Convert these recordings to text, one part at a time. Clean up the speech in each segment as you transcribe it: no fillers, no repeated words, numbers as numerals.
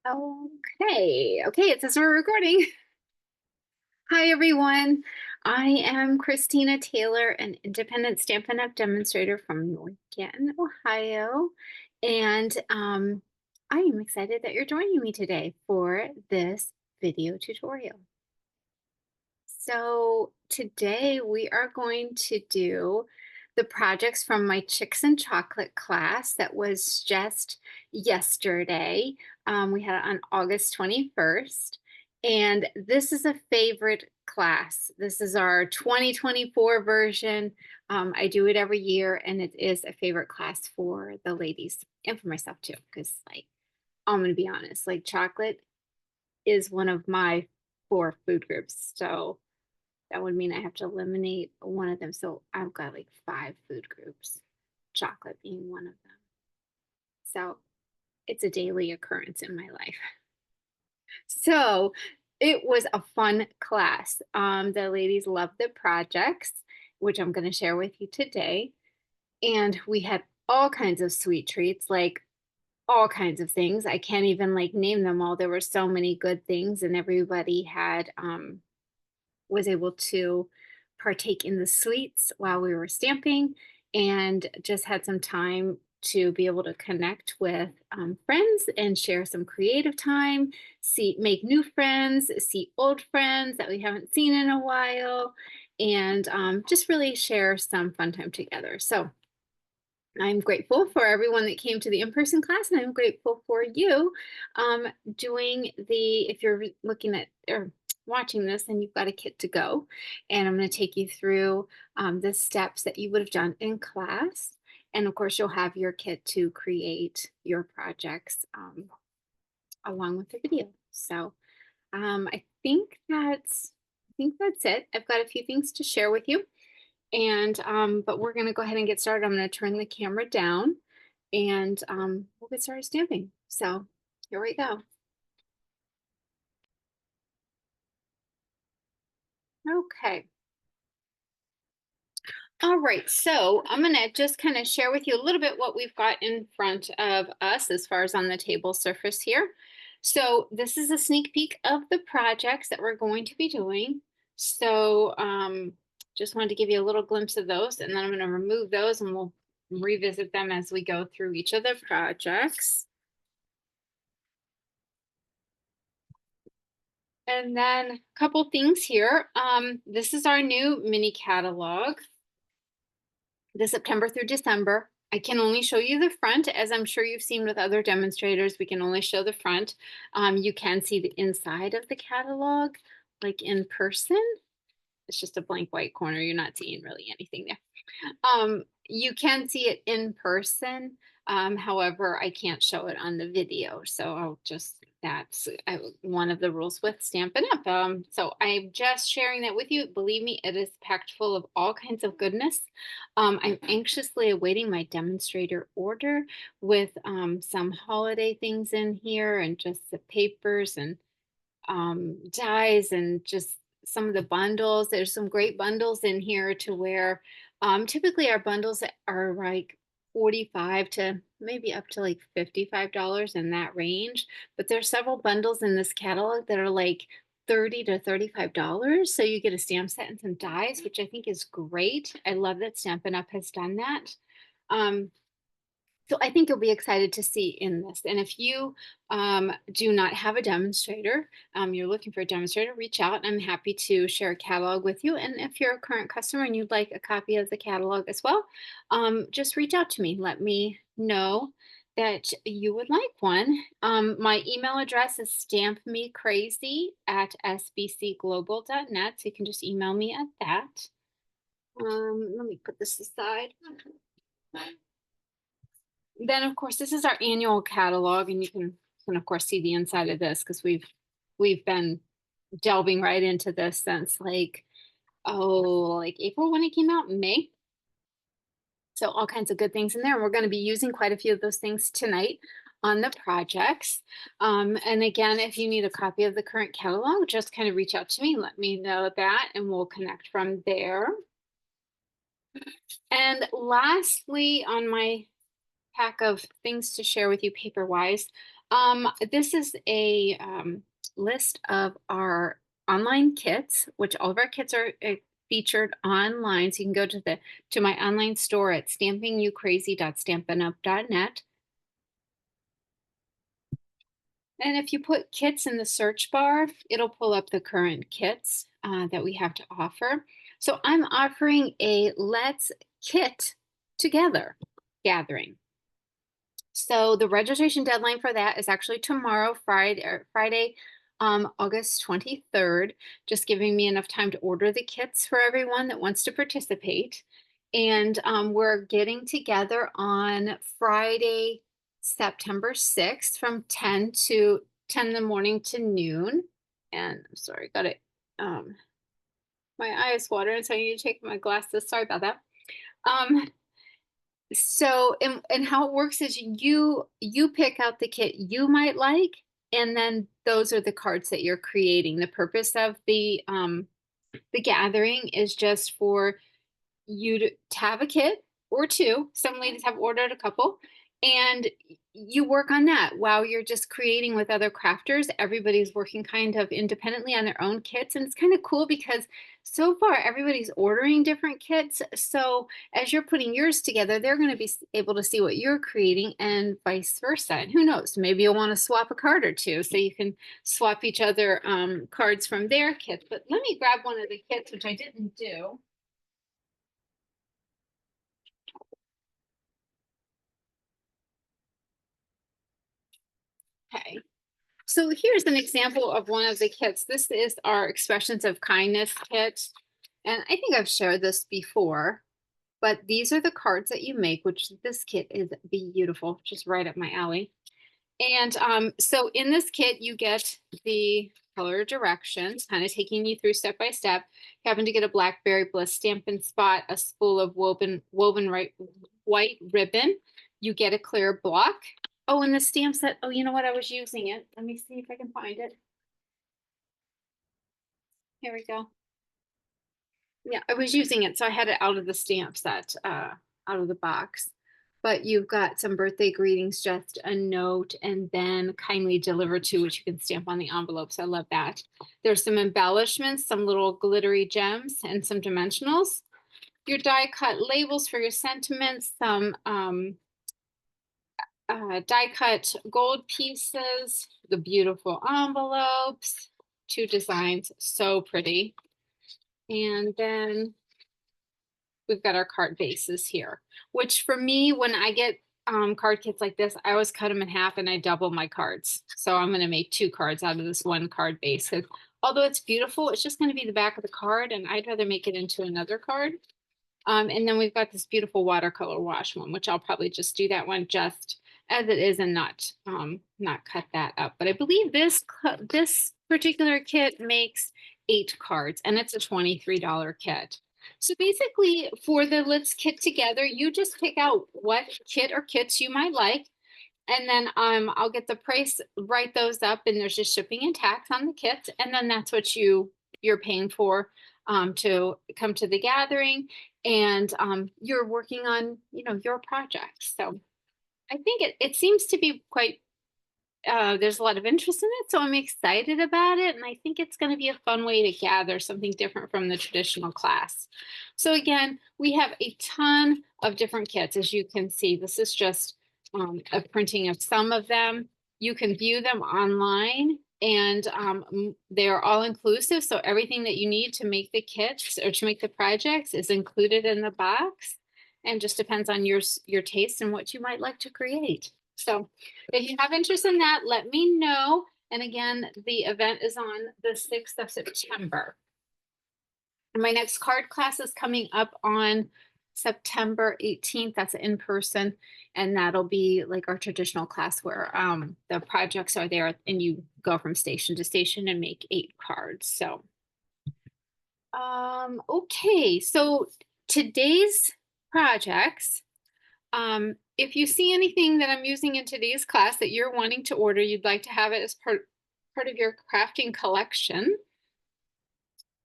Okay, it says we're recording. Hi, everyone. I am Christina Taylor, an independent Stampin' Up! Demonstrator from North Canton, Ohio. And I am excited that you're joining me today for this video tutorial. So today we are going to do the projects from my Chicks and Chocolate class that was just yesterday. We had it on August 21st. And this is a favorite class. This is our 2024 version. I do it every year, and it is a favorite class for the ladies and for myself too, because I'm gonna be honest, chocolate is one of my four food groups. So that would mean I have to eliminate one of them. So I've got like five food groups, chocolate being one of them. So it's a daily occurrence in my life. So it was a fun class. The ladies loved the projects, which I'm going to share with you today. And we had all kinds of sweet treats, like all kinds of things. I can't even name them all. There were so many good things, and everybody had was able to partake in the sweets while we were stamping and just had some time to be able to connect with friends and share some creative time, make new friends, see old friends that we haven't seen in a while, and just really share some fun time together. So I'm grateful for everyone that came to the in-person class, and I'm grateful for you doing if you're looking at or watching this and you've got a kit to go. And I'm going to take you through the steps that you would have done in class. And of course, you'll have your kit to create your projects along with the video. So I think that's it. I've got a few things to share with you. And but we're going to go ahead and get started. I'm going to turn the camera down and we'll get started stamping. So here we go. Okay. All right, so I'm going to just kind of share with you a little bit what we've got in front of us as far as on the table surface here. So this is a sneak peek of the projects that we're going to be doing. So just wanted to give you a little glimpse of those, and then I'm going to remove those and we'll revisit them as we go through each of the projects. And then a couple things here. This is our new mini catalog, the September through December. I can only show you the front, as I'm sure you've seen with other demonstrators. We can only show the front. You can see the inside of the catalog, like in person. It's just a blank white corner. You're not seeing really anything there. You can see it in person. However, I can't show it on the video. So that's one of the rules with Stampin' Up. So I'm just sharing that with you. Believe me, it is packed full of all kinds of goodness. I'm anxiously awaiting my demonstrator order with some holiday things in here and just the papers and dies and just some of the bundles. There's some great bundles in here to where typically our bundles are like 45 to maybe up to like $55 in that range. But there's several bundles in this catalog that are like $30 to $35. So you get a stamp set and some dies, which I think is great. I love that Stampin' Up! Has done that. So I think you'll be excited to see in this. And if you do not have a demonstrator, you're looking for a demonstrator, reach out. I'm happy to share a catalog with you. And if you're a current customer and you'd like a copy of the catalog as well, just reach out to me. Let me know that you would like one. My email address is stampmecrazy@sbcglobal.net. So you can just email me at that. Let me put this aside. Then of course this is our annual catalog, and you can of course see the inside of this because we've been delving right into this since like April when it came out, May. So all kinds of good things in there, and we're going to be using quite a few of those things tonight on the projects. And again, if you need a copy of the current catalog, just kind of reach out to me, let me know that, and we'll connect from there. And lastly on my pack of things to share with you paper-wise. This is a list of our online kits, which all of our kits are featured online. So you can go to my online store at stampingyoucrazy.stampinup.net. And if you put kits in the search bar, it'll pull up the current kits that we have to offer. So I'm offering a Let's Kit Together gathering. So the registration deadline for that is actually tomorrow, Friday, August 23rd, just giving me enough time to order the kits for everyone that wants to participate. And we're getting together on Friday, September 6th from 10 in the morning to noon. And I'm sorry, got it. My eyes watering, so I need to take my glasses. Sorry about that. So, and how it works is you pick out the kit you might like, and then those are the cards that you're creating. The purpose of the gathering is just for you to have a kit or two. Some ladies have ordered a couple, and you work on that while you're just creating with other crafters. Everybody's working kind of independently on their own kits, and it's kind of cool because so far everybody's ordering different kits. So as you're putting yours together, they're going to be able to see what you're creating and vice versa. And who knows, maybe you'll want to swap a card or two so you can swap each other cards from their kits. But let me grab one of the kits, which I didn't do. Okay. So here's an example of one of the kits. This is our Expressions of Kindness kit. And I think I've shared this before, but these are the cards that you make, which this kit is beautiful, just right up my alley. And so in this kit, you get the color directions, kind of taking you through step by step. You happen to get a Blackberry Bliss Stampin' Spot, a spool of woven white ribbon. You get a clear block. Oh, and the stamp set. Oh, you know what? I was using it. Let me see if I can find it. Here we go. Yeah, I was using it, so I had it out of the stamp set, out of the box. But you've got some birthday greetings, just a note, and then kindly delivered to, which you can stamp on the envelopes. I love that. There's some embellishments, some little glittery gems, and some dimensionals. Your die cut labels for your sentiments, some die cut gold pieces, the beautiful envelopes, two designs, so pretty. And then we've got our card bases here, which for me, when I get card kits like this, I always cut them in half and I double my cards. So I'm going to make two cards out of this one card base. Although it's beautiful, it's just going to be the back of the card, and I'd rather make it into another card. And then we've got this beautiful watercolor wash one, which I'll probably just do that one just as it is and not cut that up. But I believe this particular kit makes 8 cards, and it's a $23 kit. So basically, for the Let's Kit Together, you just pick out what kit or kits you might like, and then I'll get the price, write those up, and there's just shipping and tax on the kits, and then that's what you're paying for to come to the gathering, and you're working on your projects. So I think it seems to be quite there's a lot of interest in it, so I'm excited about it, and I think it's going to be a fun way to gather something different from the traditional class. So again, we have a ton of different kits. As you can see, this is just a printing of some of them. You can view them online, and they're all inclusive, so everything that you need to make the kits or to make the projects is included in the box, and just depends on your taste and what you might like to create. So if you have interest in that, let me know. And again, the event is on the 6th of September. And my next card class is coming up on September 18th. That's in person. And that'll be like our traditional class where the projects are there and you go from station to station and make 8 cards. So, okay. So today's projects, if you see anything that I'm using in today's class that you're wanting to order, you'd like to have it as part of your crafting collection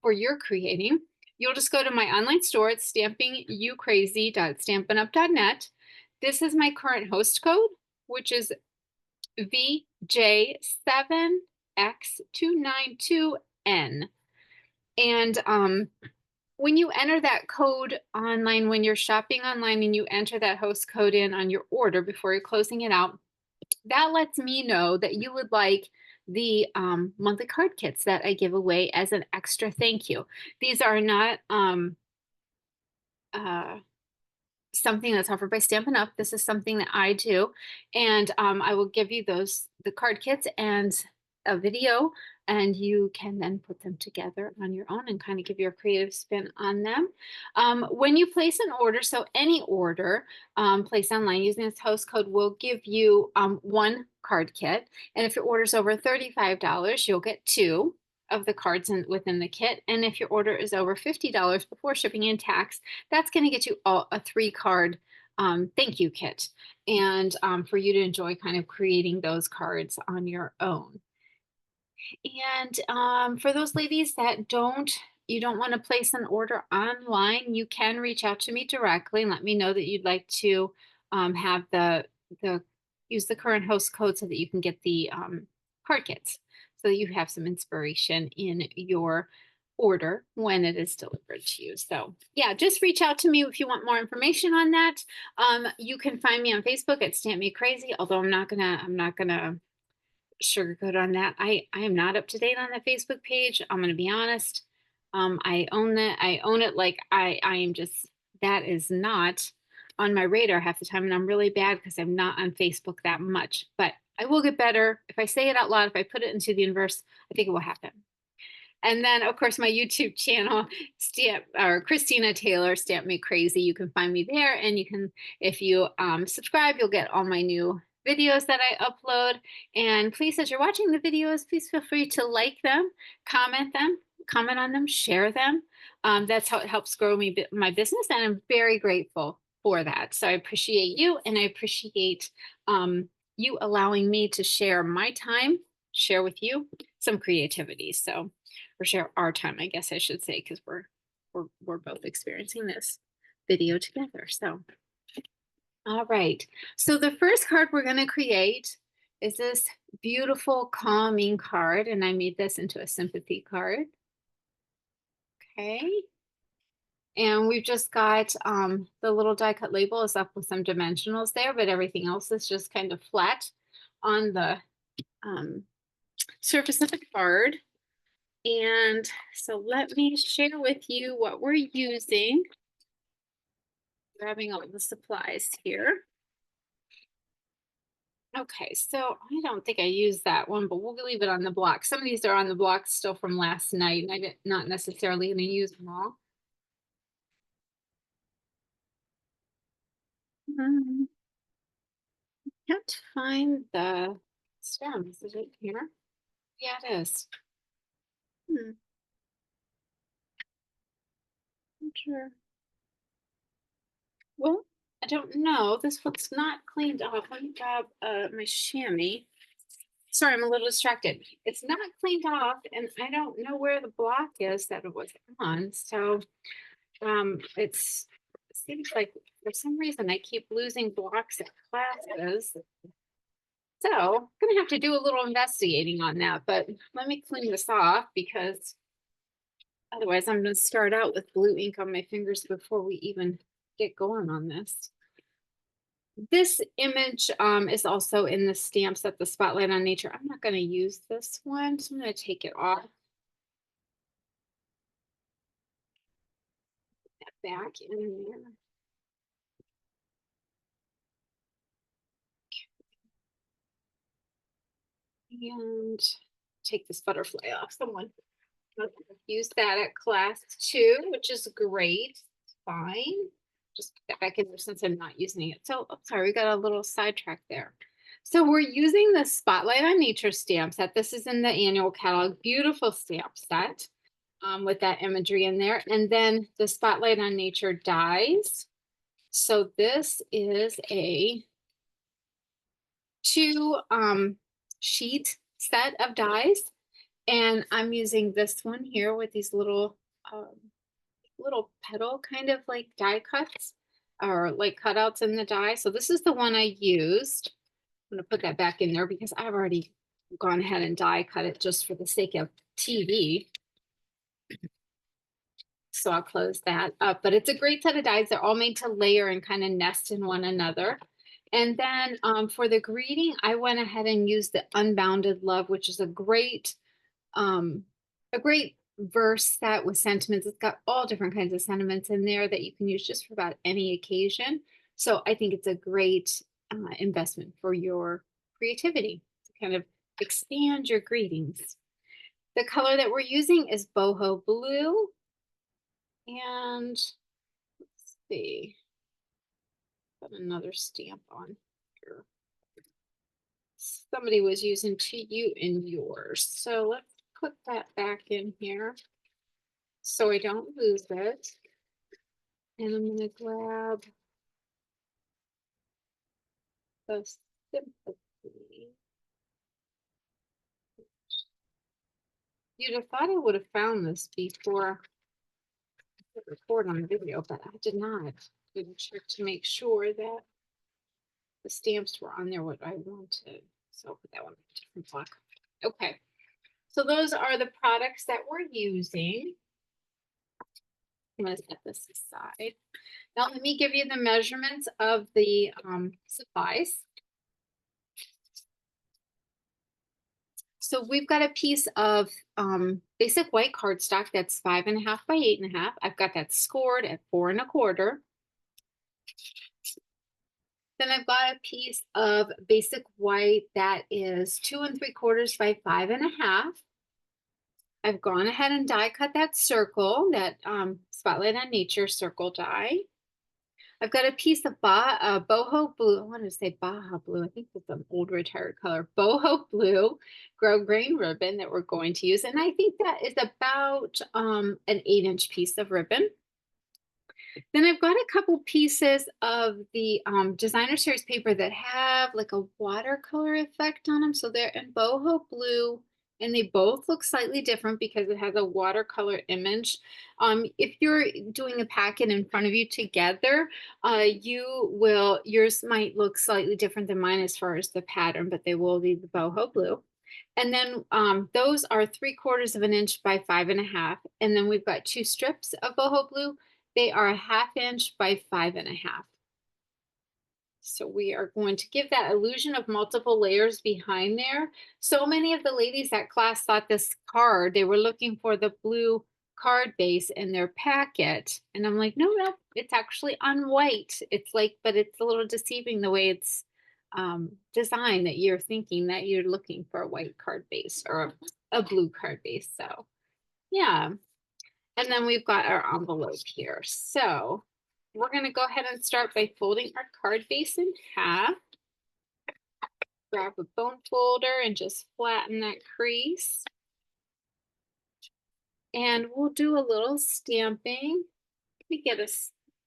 or you're creating, you'll just go to my online store at stampingyoucrazy.stampinup.net. This is my current host code, which is VJ7X292N. And when you enter that code online, when you're shopping online and you enter that host code in on your order before you're closing it out, that lets me know that you would like the monthly card kits that I give away as an extra thank you. These are not uh, something that's offered by Stampin' Up. This is something that I do, and I will give you the card kits and a video, and you can then put them together on your own and kind of give your creative spin on them. When you place an order, so any order placed online using this host code will give you one card kit, and if your order is over $35, you'll get two of the cards within the kit. And if your order is over $50 before shipping and tax, that's going to get you a 3-card thank you kit, and for you to enjoy kind of creating those cards on your own. And for those ladies that you don't want to place an order online, you can reach out to me directly and let me know that you'd like to have the use the current host code so that you can get the card kits, so that you have some inspiration in your order when it is delivered to you. So yeah, just reach out to me if you want more information on that. You can find me on Facebook at Stamp Me Crazy, although I'm not gonna sugarcoat on that. I am not up to date on the Facebook page. I'm going to be honest. I own that. I own it. Like I am just, that is not on my radar half the time, and I'm really bad because I'm not on Facebook that much. But I will get better if I say it out loud. If I put it into the universe, I think it will happen. And then, of course, my YouTube channel, Christina Taylor, Stamp Me Crazy. You can find me there, and you can, if you subscribe, you'll get all my new videos that I upload. And please, as you're watching the videos, please feel free to like them, comment on them, share them. That's how it helps grow my business, and I'm very grateful for that. So I appreciate you, and I appreciate you allowing me to share my time, share with you some creativity. So, or share our time, I guess I should say, because we're both experiencing this video together. So, all right. So the first card we're going to create is this beautiful calming card, and I made this into a sympathy card. Okay. And we've just got the little die cut label is up with some dimensionals there, but everything else is just kind of flat on the surface of the card. And so let me share with you what we're using. Grabbing all the supplies here. Okay, so I don't think I used that one, but we'll leave it on the block. Some of these are on the block still from last night, and not necessarily going to use them all. Can't find the stems. Is it here? Yeah, it is. Not sure. Well, I don't know. This one's not cleaned off. Let me grab my chamois. Sorry, I'm a little distracted. It's not cleaned off, and I don't know where the block is that it was on. So it seems like for some reason I keep losing blocks at classes. So I'm gonna have to do a little investigating on that, but let me clean this off because otherwise I'm gonna start out with blue ink on my fingers before we even get going on this. This image is also in the stamp set, the Spotlight on Nature. I'm not going to use this one, so I'm going to take it off. Put that back in there. And take this butterfly off. Someone used that at class too, which is great. Fine. Just put that back in there since I'm not using it. So, oh, sorry, we got a little sidetrack there. So we're using the Spotlight on Nature stamp set. This is in the annual catalog. Beautiful stamp set with that imagery in there. And then the Spotlight on Nature dies. So this is a 2 sheet set of dies. And I'm using this one here with these little little petal kind of like die cuts. or like cutouts in the die. So this is the one I used. I'm gonna put that back in there because I've already gone ahead and die cut it just for the sake of TV. So I'll close that up, but it's a great set of dies. They're all made to layer and kind of nest in one another. And then for the greeting, I went ahead and used the Unbounded Love, which is um, a great verse set with sentiments. It's got all different kinds of sentiments in there that you can use just for about any occasion. So I think it's a great investment for your creativity to kind of expand your greetings. The color that we're using is boho blue. And let's see, got another stamp on here. Somebody was using to you in yours. So let's put that back in here so I don't lose it. And I'm going to grab the sympathy. You'd have thought I would have found this before I hit record on the video, but I did not. Didn't check to make sure that the stamps were on there what I wanted. So I'll put that one in a different block. Okay. So those are the products that we're using. I'm going to set this aside. Now let me give you the measurements of the supplies. So we've got a piece of basic white cardstock that's 5.5 by 8.5. I've got that scored at 4.25. Then I've got a piece of basic white that is 2.75 by 5.5. I've gone ahead and die cut that circle, that Spotlight on Nature circle die. I've got a piece of boho blue. I wanted to say Baja blue. I think that's an old retired color. Boho blue grosgrain ribbon that we're going to use. And I think that is about an 8-inch piece of ribbon. Then I've got a couple pieces of the designer series paper that have like a watercolor effect on them. So they're in boho blue and they both look slightly different because it has a watercolor image. If you're doing a packet in front of you together, yours might look slightly different than mine as far as the pattern, but they will be the boho blue. And then those are 3/4 of an inch by 5.5. And then we've got 2 strips of boho blue. They are 1/2 inch by 5.5. So we are going to give that illusion of multiple layers behind there. So many of the ladies at class thought this card, they were looking for the blue card base in their packet. And I'm like, no, it's actually on white. It's like, but it's a little deceiving the way it's designed, that you're thinking that you're looking for a white card base or a blue card base. So yeah. And then we've got our envelope here. So we're going to go ahead and start by folding our card base in half. Grab a bone folder and just flatten that crease. And we'll do a little stamping. Let me get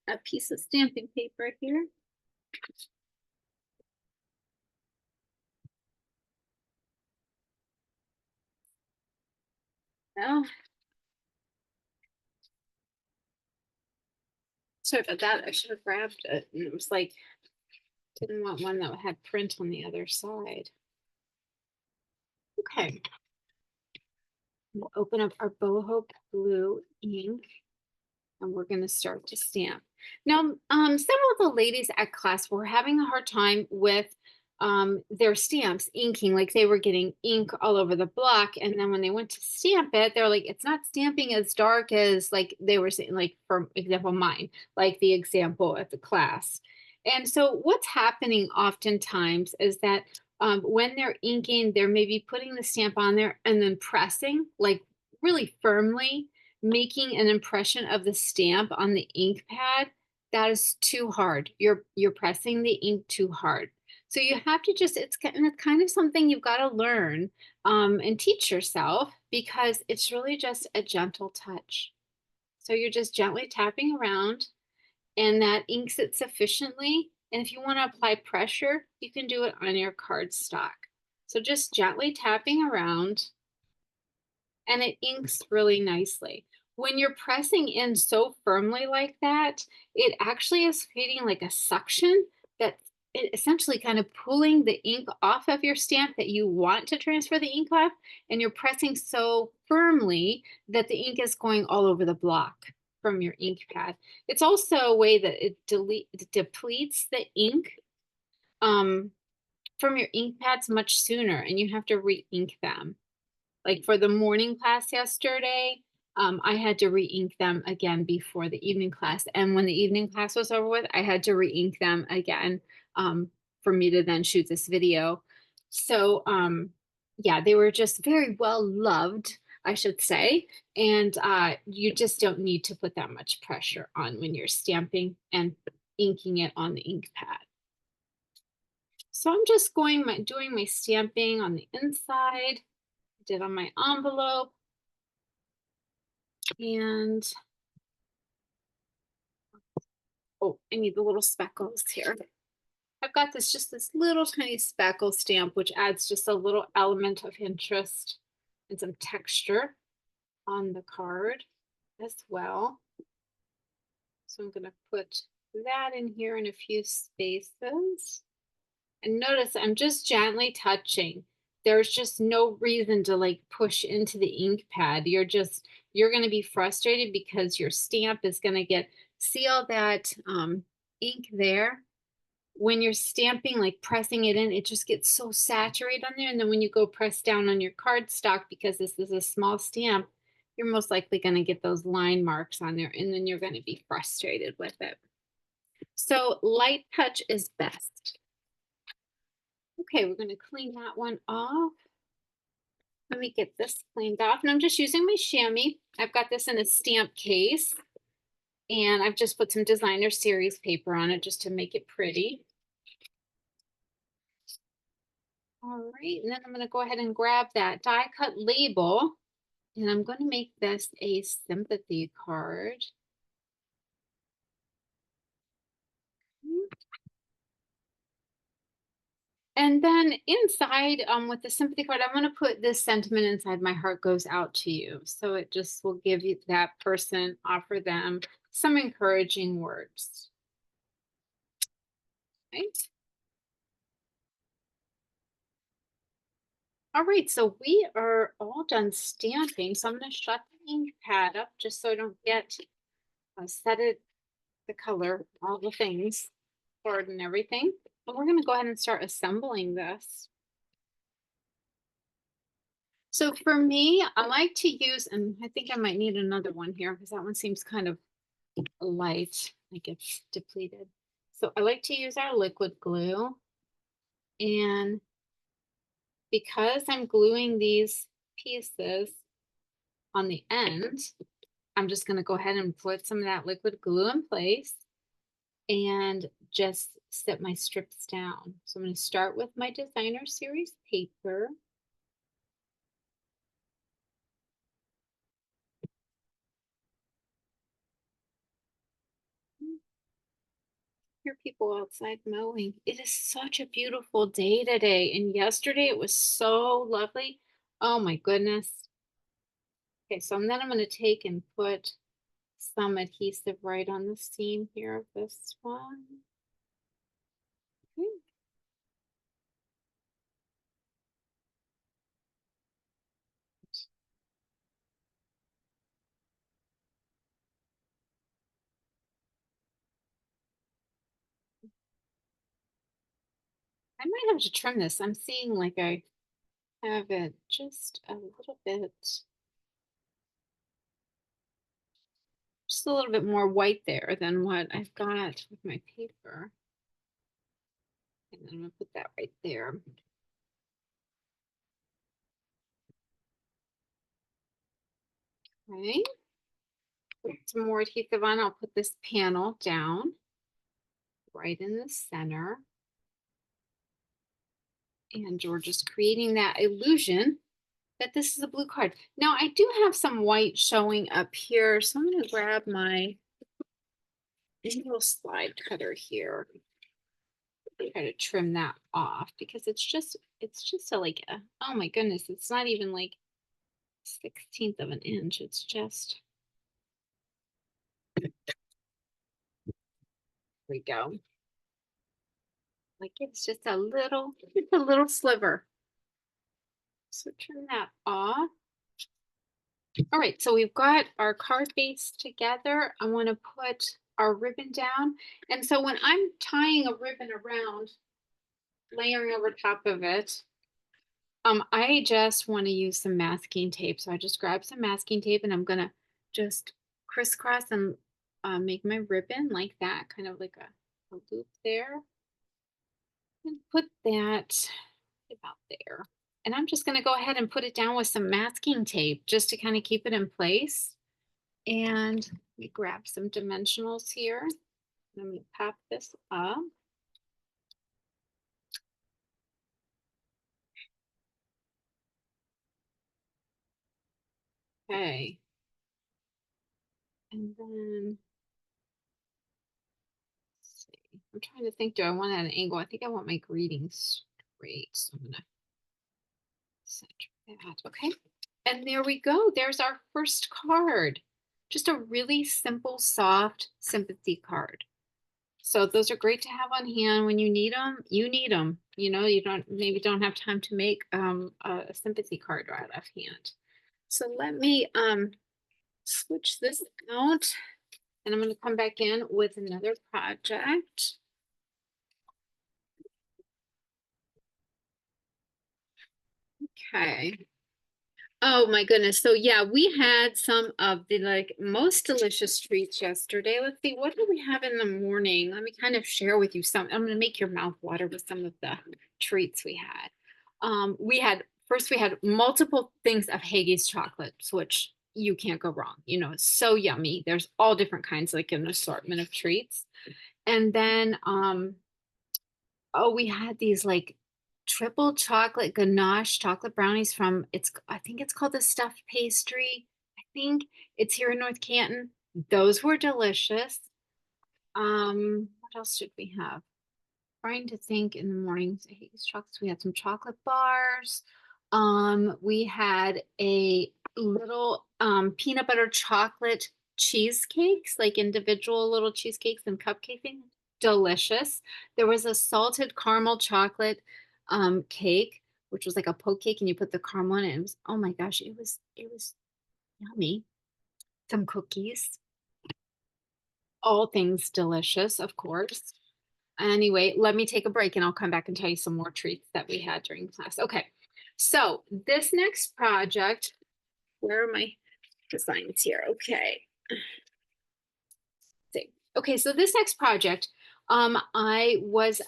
a piece of stamping paper here. Oh, sorry about that. I should have grabbed it. And it was like, didn't want one that had print on the other side. Okay. We'll open up our boho blue ink and we're going to start to stamp. Now, several of the ladies at class were having a hard time with their stamps inking, like they were getting ink all over the block. And then when they went to stamp it, they're like, it's not stamping as dark as like they were saying, like for example, mine, like the example at the class. And so what's happening oftentimes is that when they're inking, they're maybe putting the stamp on there and then pressing like really firmly, making an impression of the stamp on the ink pad. That is too hard. You're pressing the ink too hard. So you have to just, it's kind of something you've got to learn and teach yourself, because it's really just a gentle touch. So you're just gently tapping around and that inks it sufficiently. And if you want to apply pressure, you can do it on your cardstock. So just gently tapping around and it inks really nicely. When you're pressing in so firmly like that, it actually is creating like a suction that essentially kind of pulling the ink off of your stamp that you want to transfer the ink off, and you're pressing so firmly that the ink is going all over the block from your ink pad. It's also a way that it depletes the ink um, from your ink pads much sooner, and you have to re-ink them. Like for the morning class yesterday, I had to re-ink them again before the evening class. And when the evening class was over with, I had to re-ink them again for me to then shoot this video. So yeah, they were just very well loved, I should say. And you just don't need to put that much pressure on when you're stamping and inking it on the ink pad. So I'm just doing my stamping on the inside. I did on my envelope. And oh, I need the little speckles here. I've got this little tiny speckle stamp, which adds just a little element of interest and some texture on the card as well. So I'm going to put that in here in a few spaces. And notice I'm just gently touching. There's just no reason to like push into the ink pad. You're going to be frustrated because your stamp is going to see all that ink there. When you're stamping, like pressing it in, it just gets so saturated on there. And then when you go press down on your cardstock, because this is a small stamp, you're most likely going to get those line marks on there, and then you're going to be frustrated with it. So light touch is best. Okay, we're going to clean that one off. Let me get this cleaned off. And I'm just using my chamois. I've got this in a stamp case. And I've just put some designer series paper on it just to make it pretty. All right, and then I'm going to go ahead and grab that die cut label. And I'm going to make this a sympathy card. And then inside, with the sympathy card, I'm going to put this sentiment inside: my heart goes out to you. So it just will give you that person, offer them some encouraging words. Right? All right, so we are all done stamping. So I'm going to shut the ink pad up just so I don't get set it, the color, all the things, board and everything. But we're going to go ahead and start assembling this. So for me, I like to use, and I think I might need another one here because that one seems kind of light, like it's depleted. So I like to use our liquid glue. And because I'm gluing these pieces on the end, I'm just going to go ahead and put some of that liquid glue in place and just set my strips down. So I'm going to start with my designer series paper. Hear people outside mowing. It is such a beautiful day today. And yesterday it was so lovely. Oh my goodness. Okay, so then I'm going to take and put some adhesive right on the seam here of this one. Okay. I might have to trim this. I'm seeing like I have it just a little bit, just a little bit more white there than what I've got with my paper. And then I'm gonna put that right there. Okay. Put some more adhesive on. I'll put this panel down right in the center. And we're just creating that illusion that this is a blue card. Now I do have some white showing up here, so I'm going to grab my little slide cutter here. Try to trim that off because it's just a like a, oh my goodness, it's not even like 1/16 of an inch. It's just we go. Like it's just a little sliver. So turn that off. All right, so we've got our card base together. I want to put our ribbon down. And so when I'm tying a ribbon around, layering over top of it, I just want to use some masking tape. So I just grab some masking tape and I'm gonna just crisscross and make my ribbon like that, kind of like a loop there. And put that about there. And I'm just gonna go ahead and put it down with some masking tape just to kind of keep it in place. And we grab some dimensionals here. Let me pop this up. Okay. And then let's see. I'm trying to think, do I want it at an angle? I think I want my greeting straight. So I'm gonna center that. Okay. And there we go. There's our first card. Just a really simple, soft sympathy card. So those are great to have on hand when you need them. You need them. You know, you don't have time to make a sympathy card right offhand. So let me switch this out, and I'm going to come back in with another project. Okay. Oh my goodness. So yeah, we had some of the like most delicious treats yesterday. Let's see, what did we have in the morning? Let me kind of share with you some. I'm gonna make your mouth water with some of the treats we had. We had multiple things of Haggis chocolates, which you can't go wrong. You know, it's so yummy. There's all different kinds, like an assortment of treats. And then oh, we had these like triple chocolate ganache chocolate brownies from I think it's called the stuffed pastry. I think it's here in North Canton. Those were delicious. What else did we have? Trying to think in the mornings. I hate these chocolates. We had some chocolate bars. We had a little peanut butter chocolate cheesecakes, like individual little cheesecakes and cupcake things. Delicious. There was a salted caramel chocolate cake, which was like a poke cake, and you put the caramel in it. It was, oh my gosh, it was yummy. Some cookies, all things delicious, of course. Anyway, let me take a break and I'll come back and tell you some more treats that we had during class. Okay, so this next project, where are my designs here? Okay. See. Okay, so this next project, I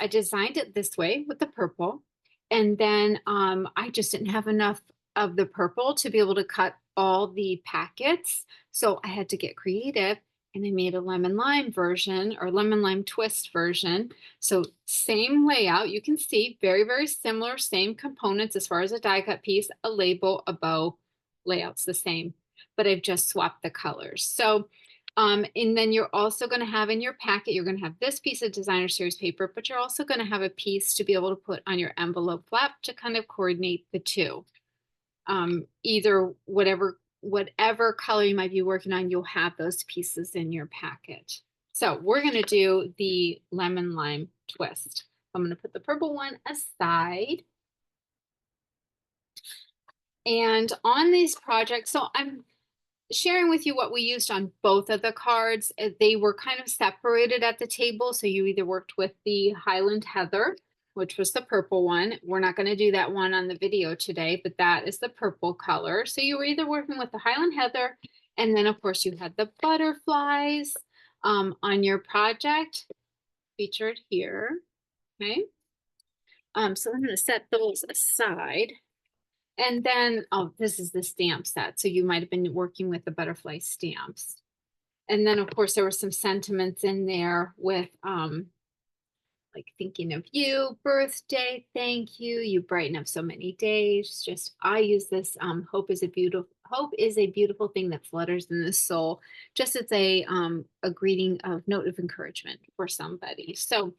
designed it this way with the purple, and then I just didn't have enough of the purple to be able to cut all the packets. So I had to get creative and I made a lemon lime version or lemon lime twist version. So same layout, you can see very, very similar, same components as far as a die cut piece, a label, a bow, layout's the same, but I've just swapped the colors. So and then you're also going to have in your packet, you're going to have this piece of designer series paper, but you're also going to have a piece to be able to put on your envelope flap to kind of coordinate the two. Either whatever color you might be working on, you'll have those pieces in your packet. So we're going to do the lemon lime twist. I'm going to put the purple one aside. And on these projects, so I'm sharing with you what we used on both of the cards. They were kind of separated at the table. So you either worked with the Highland Heather, which was the purple one. We're not going to do that one on the video today, but that is the purple color. So you were either working with the Highland Heather, and then of course you had the butterflies on your project featured here. Okay. So I'm going to set those aside. And then, oh, this is the stamp set. So you might have been working with the butterfly stamps. And then, of course, there were some sentiments in there with like thinking of you, birthday, thank you, you brighten up so many days. Just I use this hope is a beautiful thing that flutters in the soul, just as a greeting of note of encouragement for somebody. So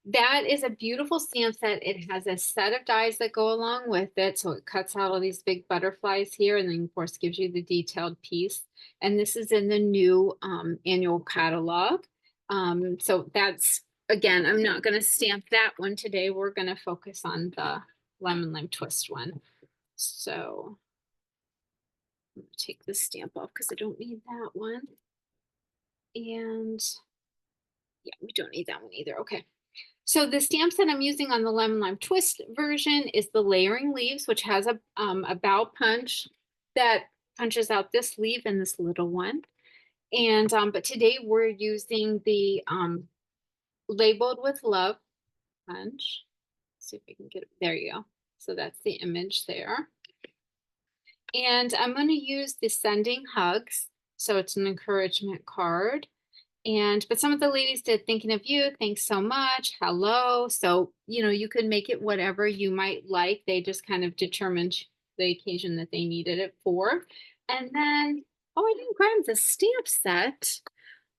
that is a beautiful stamp set. It has a set of dies that go along with it. So it cuts out all these big butterflies here and then of course gives you the detailed piece. And this is in the new annual catalog. So that's, again, I'm not gonna stamp that one today. We're gonna focus on the lemon lime twist one. So I'm gonna take this stamp off because I don't need that one. And yeah, we don't need that one either. Okay. So the stamps that I'm using on the lemon lime twist version is the layering leaves, which has a bow punch that punches out this leaf and this little one. And but today we're using the labeled with love punch. See if we can get it. There you go. So that's the image there. And I'm going to use the sending hugs. So it's an encouragement card. And but some of the ladies did thinking of you, thanks so much, hello. So, you could make it whatever you might like. They just kind of determined the occasion that they needed it for. And then, oh, I didn't grab the stamp set.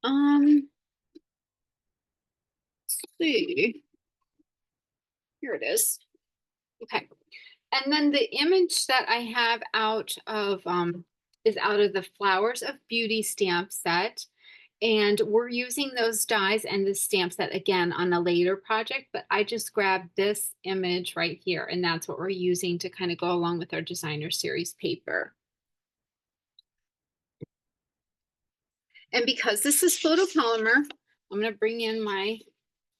Let's see. Here it is. Okay. And then the image that I have out of is out of the Flowers of Beauty stamp set. And we're using those dies and the stamp set again on a later project, but I just grabbed this image right here, and that's what we're using to kind of go along with our designer series paper. And because this is photopolymer, I'm going to bring in my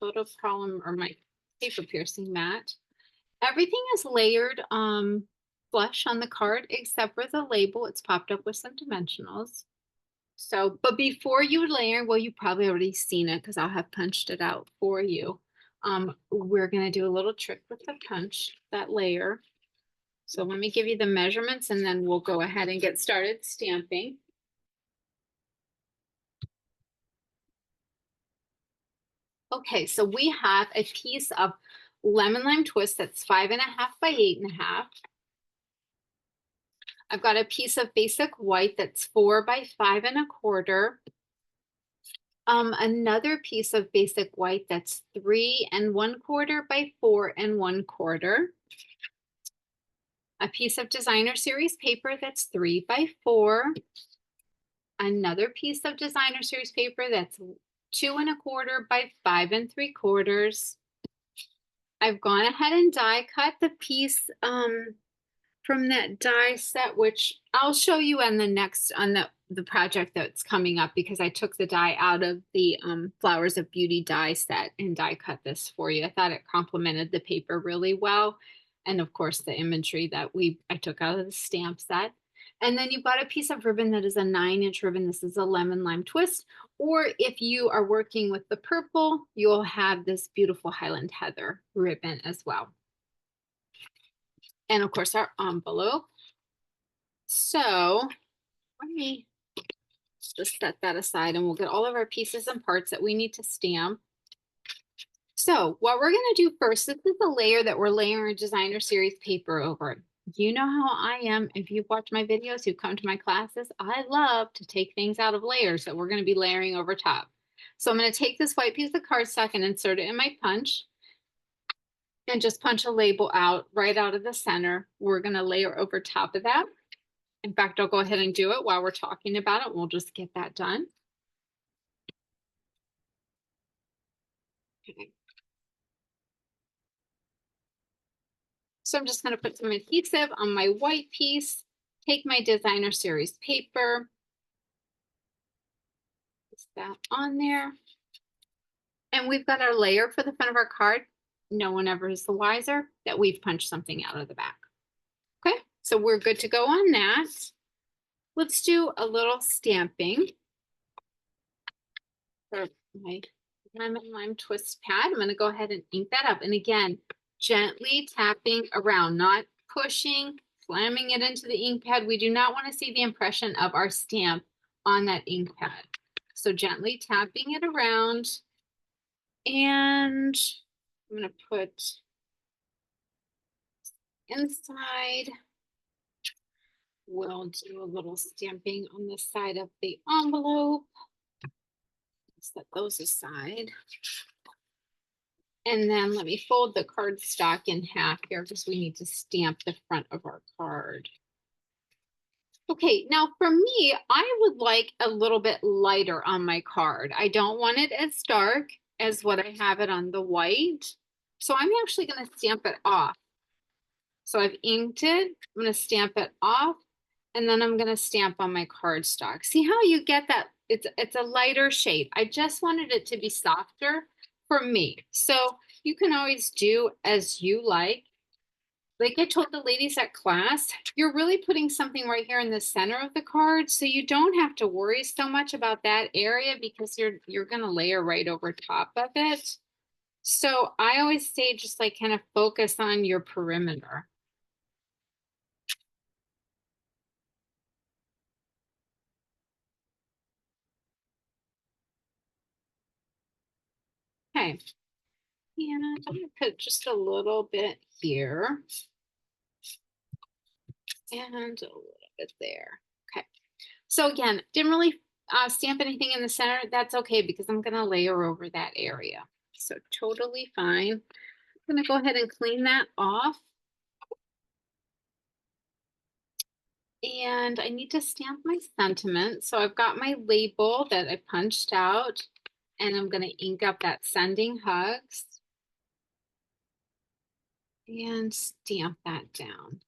photopolymer or my paper piercing mat. Everything is layered flush on the card except for the label. It's popped up with some dimensionals. So, but before you layer, well, you've probably already seen it because I'll have punched it out for you. We're going to do a little trick with the punch, that layer. So let me give you the measurements and then we'll go ahead and get started stamping. Okay, so we have a piece of lemon lime twist that's 5.5 by 8.5. I've got a piece of basic white that's 4 by 5.25. Another piece of basic white that's 3.25 by 4.25. A piece of designer series paper that's 3 by 4. Another piece of designer series paper that's 2.25 by 5.75. I've gone ahead and die cut the piece from that die set, which I'll show you on the project that's coming up, because I took the die out of the Flowers of Beauty die set and die cut this for you. I thought it complemented the paper really well. And of course the imagery that I took out of the stamp set. And then you've got a piece of ribbon that is a 9-inch ribbon. This is a lemon lime twist. Or if you are working with the purple, you'll have this beautiful Highland Heather ribbon as well. And of course our envelope. So let me just set that aside and we'll get all of our pieces and parts that we need to stamp. So what we're going to do first, this is a layer that we're layering designer series paper over. You know how I am. If you've watched my videos, you've come to my classes, I love to take things out of layers that we're going to be layering over top. So I'm going to take this white piece of cardstock and insert it in my punch and just punch a label out right out of the center. We're going to layer over top of that. In fact, I'll go ahead and do it while we're talking about it. We'll just get that done. Okay. So I'm just going to put some adhesive on my white piece, take my designer series paper, place that on there. And we've got our layer for the front of our card. No one ever is the wiser that we've punched something out of the back. Okay, so we're good to go on that. Let's do a little stamping for my lemon lime twist pad. I'm going to go ahead and ink that up. And again, gently tapping around, not pushing, slamming it into the ink pad. We do not want to see the impression of our stamp on that ink pad. So gently tapping it around. And I'm going to put inside. We'll do a little stamping on the side of the envelope. Set those aside. And then let me fold the cardstock in half here because we need to stamp the front of our card. Okay, now for me, I would like a little bit lighter on my card. I don't want it as dark as what I have it on the white. So I'm actually going to stamp it off. So I've inked it. I'm going to stamp it off and then I'm going to stamp on my cardstock. See how you get that? It's a lighter shade. I just wanted it to be softer for me. So you can always do as you like I told the ladies at class, you're really putting something right here in the center of the card, so you don't have to worry so much about that area because you're gonna layer right over top of it. So I always say just like kind of focus on your perimeter. Okay. And I'm gonna put just a little bit here and a little bit there. Okay. So again, didn't really stamp anything in the center. That's okay because I'm gonna layer over that area. So totally fine. I'm gonna go ahead and clean that off. And I need to stamp my sentiment. So I've got my label that I punched out and I'm gonna ink up that sending hugs and stamp that down.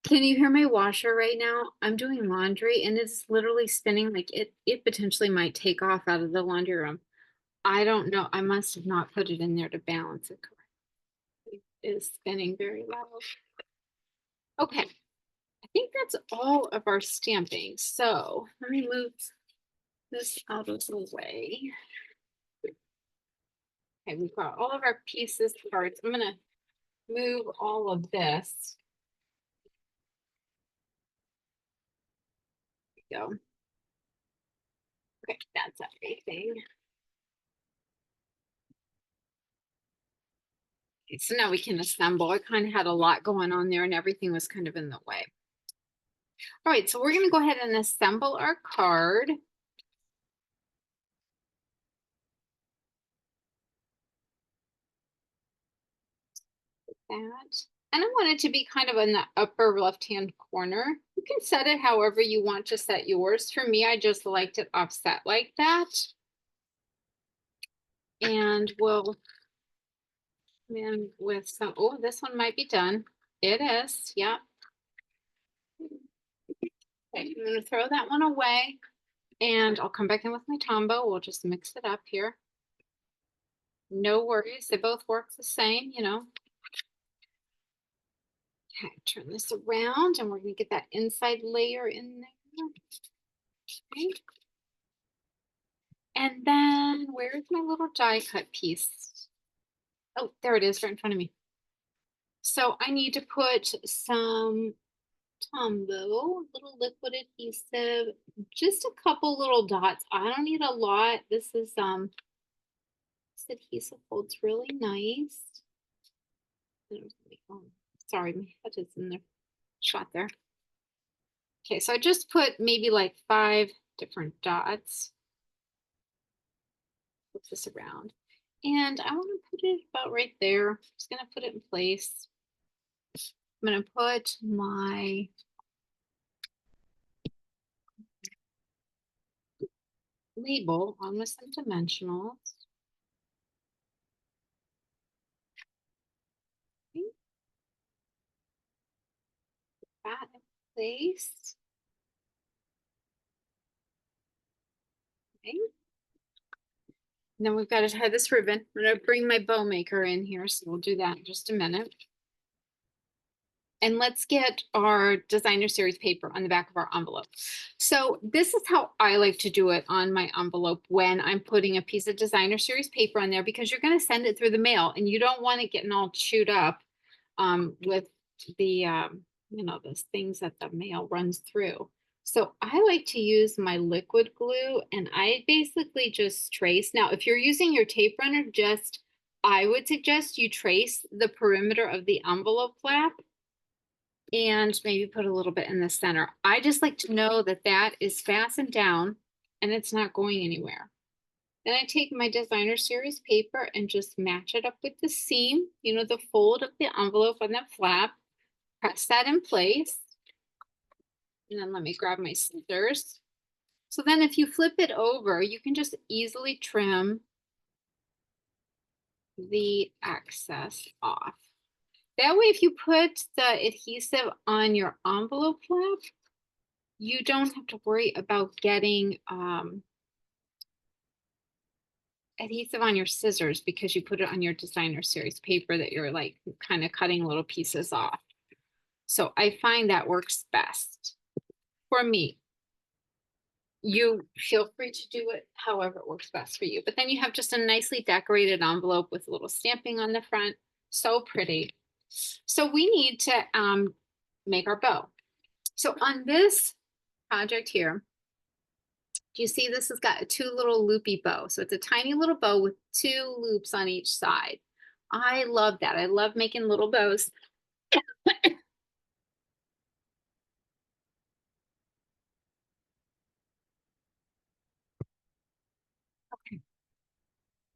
Can you hear my washer right now? I'm doing laundry and it's literally spinning like it potentially might take off out of the laundry room. I don't know. I must have not put it in there to balance it correctly. It is spinning very loud. Okay. I think that's all of our stamping. So let me move this out of the way. Okay, we've got all of our pieces, parts. I'm gonna move all of this. There we go. Okay, that's everything. Okay, so now we can assemble. I kind of had a lot going on there and everything was kind of in the way. All right, so we're gonna go ahead and assemble our card. That. And I want it to be kind of in the upper left-hand corner. You can set it however you want to set yours. For me, I just liked it offset like that. And we'll come in with some, oh, this one might be done. It is, yeah. Okay, I'm gonna throw that one away and I'll come back in with my Tombow. We'll just mix it up here. No worries, they both work the same, you know. Okay, turn this around and we're gonna get that inside layer in there. Okay. And then where's my little die cut piece? Oh, there it is right in front of me. So I need to put some Tombow, little liquid adhesive, just a couple little dots. I don't need a lot. This adhesive holds really nice. Oh, sorry, my head is in the shot there. Okay, so I just put maybe like 5 different dots. Flip this around. And I want to put it about right there. I'm just gonna put it in place. I'm gonna put my label on with some dimensionals. Okay. That in place. Okay. And then we've got to tie this ribbon. I'm gonna bring my bow maker in here, so we'll do that in just a minute. And let's get our designer series paper on the back of our envelope. So this is how I like to do it on my envelope when I'm putting a piece of designer series paper on there, because you're going to send it through the mail and you don't want it getting all chewed up with the, those things that the mail runs through. So I like to use my liquid glue and I basically just trace. Now, if you're using your tape runner, I would suggest you trace the perimeter of the envelope flap and maybe put a little bit in the center. I just like to know that that is fastened down and it's not going anywhere. Then I take my designer series paper and just match it up with the seam, the fold of the envelope on the flap, press that in place. And then let me grab my scissors. So then if you flip it over, you can just easily trim the excess off. That way, if you put the adhesive on your envelope flap, you don't have to worry about getting adhesive on your scissors because you put it on your designer series paper that you're like kind of cutting little pieces off. So I find that works best for me. You feel free to do it however it works best for you. But then you have just a nicely decorated envelope with a little stamping on the front. So pretty. So we need to make our bow. So on this project here, do you see this has got a two little loopy bow? So it's a tiny little bow with two loops on each side. I love that. I love making little bows.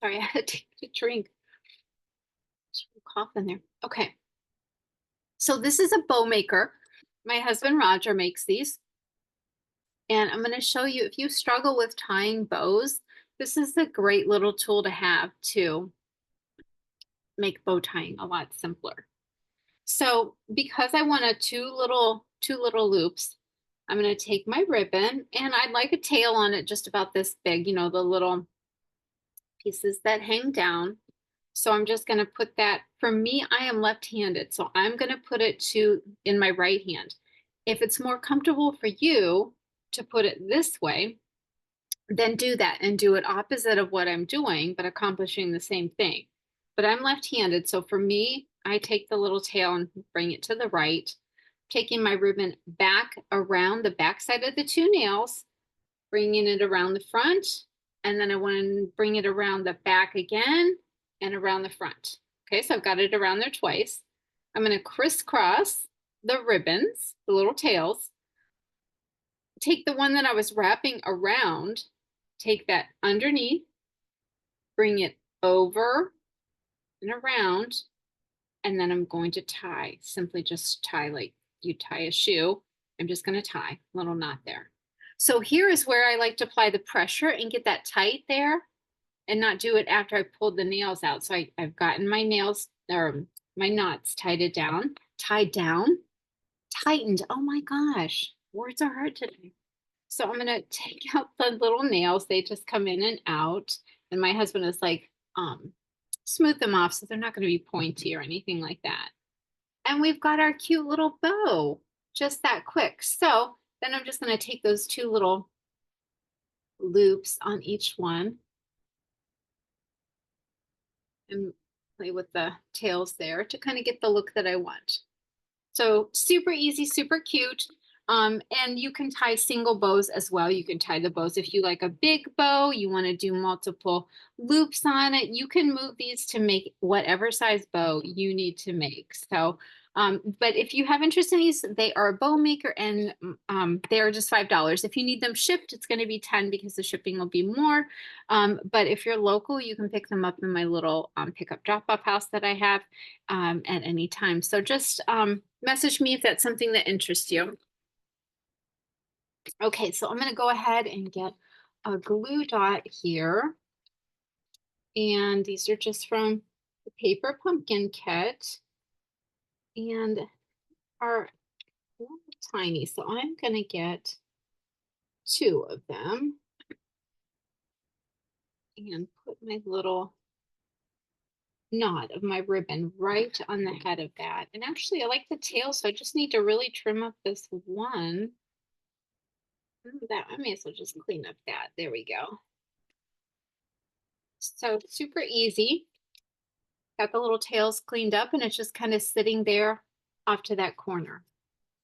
Sorry, I had to take a drink. Cough in there. Okay. So this is a bow maker. My husband Roger makes these. And I'm going to show you if you struggle with tying bows, this is a great little tool to have to make bow tying a lot simpler. So because I want two little loops, I'm going to take my ribbon and I'd like a tail on it just about this big, you know, the little pieces that hang down. So I'm just going to put that, for me, I am left-handed. So I'm going to put it in my right hand. If it's more comfortable for you to put it this way, then do that and do it opposite of what I'm doing, but accomplishing the same thing. But I'm left-handed, so for me, I take the little tail and bring it to the right, taking my ribbon back around the back side of the two nails, bringing it around the front, and then I want to bring it around the back again and around the front. Okay, so I've got it around there twice. I'm going to crisscross the ribbons, the little tails, take the one that I was wrapping around, take that underneath, bring it over and around, and then I'm going to tie. Simply just tie like you tie a shoe. I'm just going to tie a little knot there. So here is where I like to apply the pressure and get that tight there and not do it after I pulled the nails out. So I've gotten my nails or my knots tied down, tightened. Oh my gosh, words are hard today. So I'm gonna take out the little nails. They just come in and out. And my husband is like, smooth them off so they're not gonna be pointy or anything like that. And we've got our cute little bow, just that quick. So then I'm just gonna take those two little loops on each one and play with the tails there to kind of get the look that I want. So super easy, super cute. And you can tie single bows as well. You can tie the bows if you like a big bow, you want to do multiple loops on it. You can move these to make whatever size bow you need to make. So, but if you have interest in these, they are a bow maker and they are just $5. If you need them shipped, it's going to be 10 because the shipping will be more. But if you're local, you can pick them up in my little pickup drop-off house that I have at any time. So just message me if that's something that interests you. Okay, so I'm going to go ahead and get a glue dot here. And these are just from the Paper Pumpkin Kit and are tiny. So I'm going to get two of them and put my little knot of my ribbon right on the head of that. And actually, I like the tail, so I just need to really trim up this one. That I may as well just clean up that. There we go. So super easy. Got the little tails cleaned up and it's just kind of sitting there off to that corner.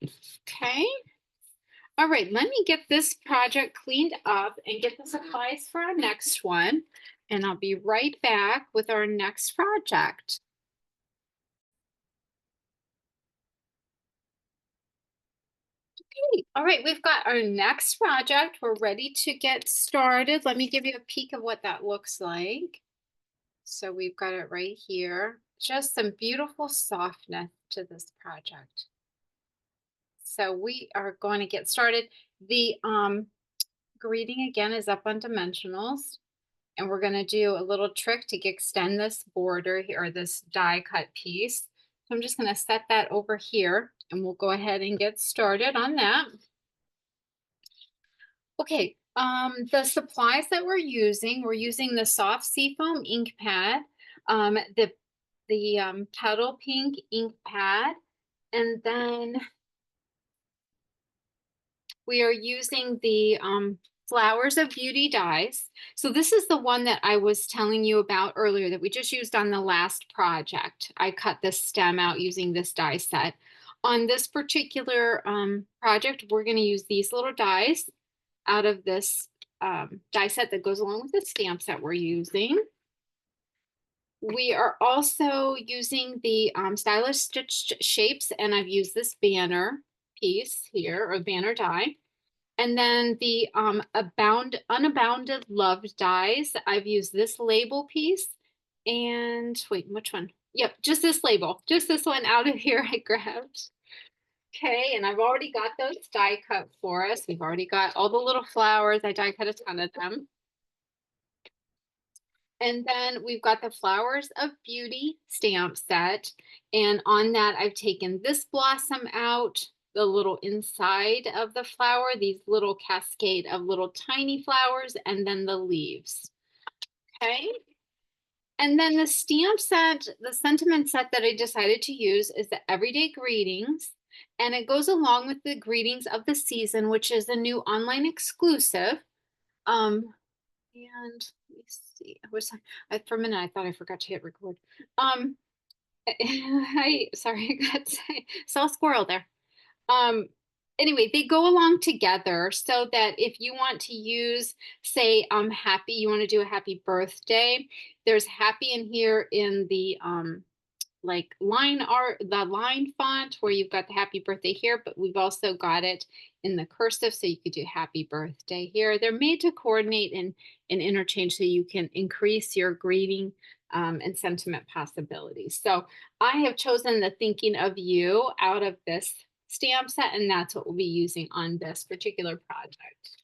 Okay. All right, let me get this project cleaned up and get the supplies for our next one. And I'll be right back with our next project. Okay, all right, we've got our next project. We're ready to get started. Let me give you a peek of what that looks like. So we've got it right here. Just some beautiful softness to this project. So we are going to get started. The greeting again is up on dimensionals, and we're going to do a little trick to extend this border here, or this die cut piece. So I'm just going to set that over here, and we'll go ahead and get started on that. Okay, the supplies that we're using the soft seafoam ink pad, the petal pink ink pad, and then we are using the Flowers of Beauty dies. So this is the one that I was telling you about earlier that we just used on the last project. I cut the stem out using this die set. On this particular project, we're going to use these little dies out of this die set that goes along with the stamps that we're using. We are also using the stylish stitched shapes, and I've used this banner piece here, or banner die. And then the Unabounded Love dies. I've used this label piece. And wait, which one? Yep, just this label. Just this one out of here I grabbed. Okay, and I've already got those die cut for us. We've already got all the little flowers. I die cut a ton of them. And then we've got the Flowers of Beauty stamp set. And on that, I've taken this blossom out, the little inside of the flower, these little cascade of little tiny flowers, and then the leaves. Okay. And then the stamp set, the sentiment set that I decided to use is the Everyday Greetings. And it goes along with the Greetings of the Season, which is a new online exclusive. And let me see. For a minute I thought I forgot to hit record. Um I sorry, I got saw a squirrel there. Um anyway, they go along together so that if you want to use, say, happy, you want to do a happy birthday, there's happy in here in the like line art, the line font where you've got the happy birthday here, but we've also got it in the cursive so you could do happy birthday here. They're made to coordinate and interchange so you can increase your greeting and sentiment possibilities. So I have chosen the Thinking of You out of this stamp set, and that's what we'll be using on this particular project.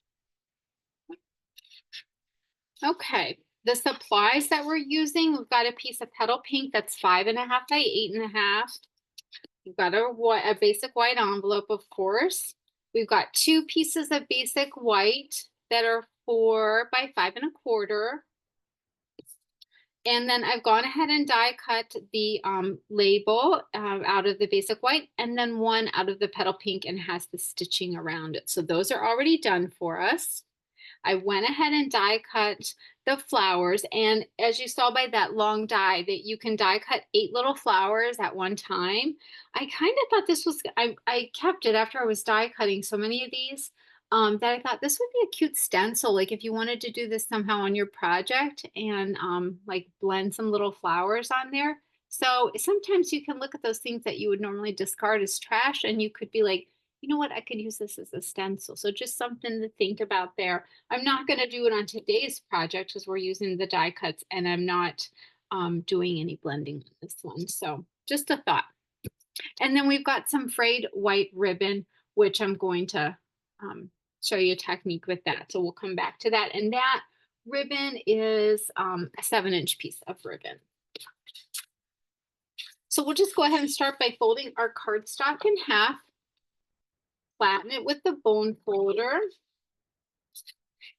Okay, the supplies that we're using, we've got a piece of petal pink that's 5.5 by 8.5. We've got a basic white envelope, of course. We've got 2 pieces of basic white that are 4 by 5.25. And then I've gone ahead and die cut the label out of the basic white, and then one out of the petal pink and has the stitching around it. So those are already done for us. I went ahead and die cut the flowers. And as you saw by that long die that you can die cut 8 little flowers at one time, I kind of thought this was, I kept it after I was die cutting so many of these, that I thought this would be a cute stencil. Like if you wanted to do this somehow on your project and like blend some little flowers on there. So sometimes you can look at those things that you would normally discard as trash, and you could be like, you know what, I could use this as a stencil. So just something to think about there. I'm not going to do it on today's project because we're using the die cuts, and I'm not doing any blending on this one. So just a thought. And then we've got some frayed white ribbon, which I'm going to show you a technique with that. So we'll come back to that. And that ribbon is a 7-inch piece of ribbon. So we'll just go ahead and start by folding our cardstock in half. Flatten it with the bone folder.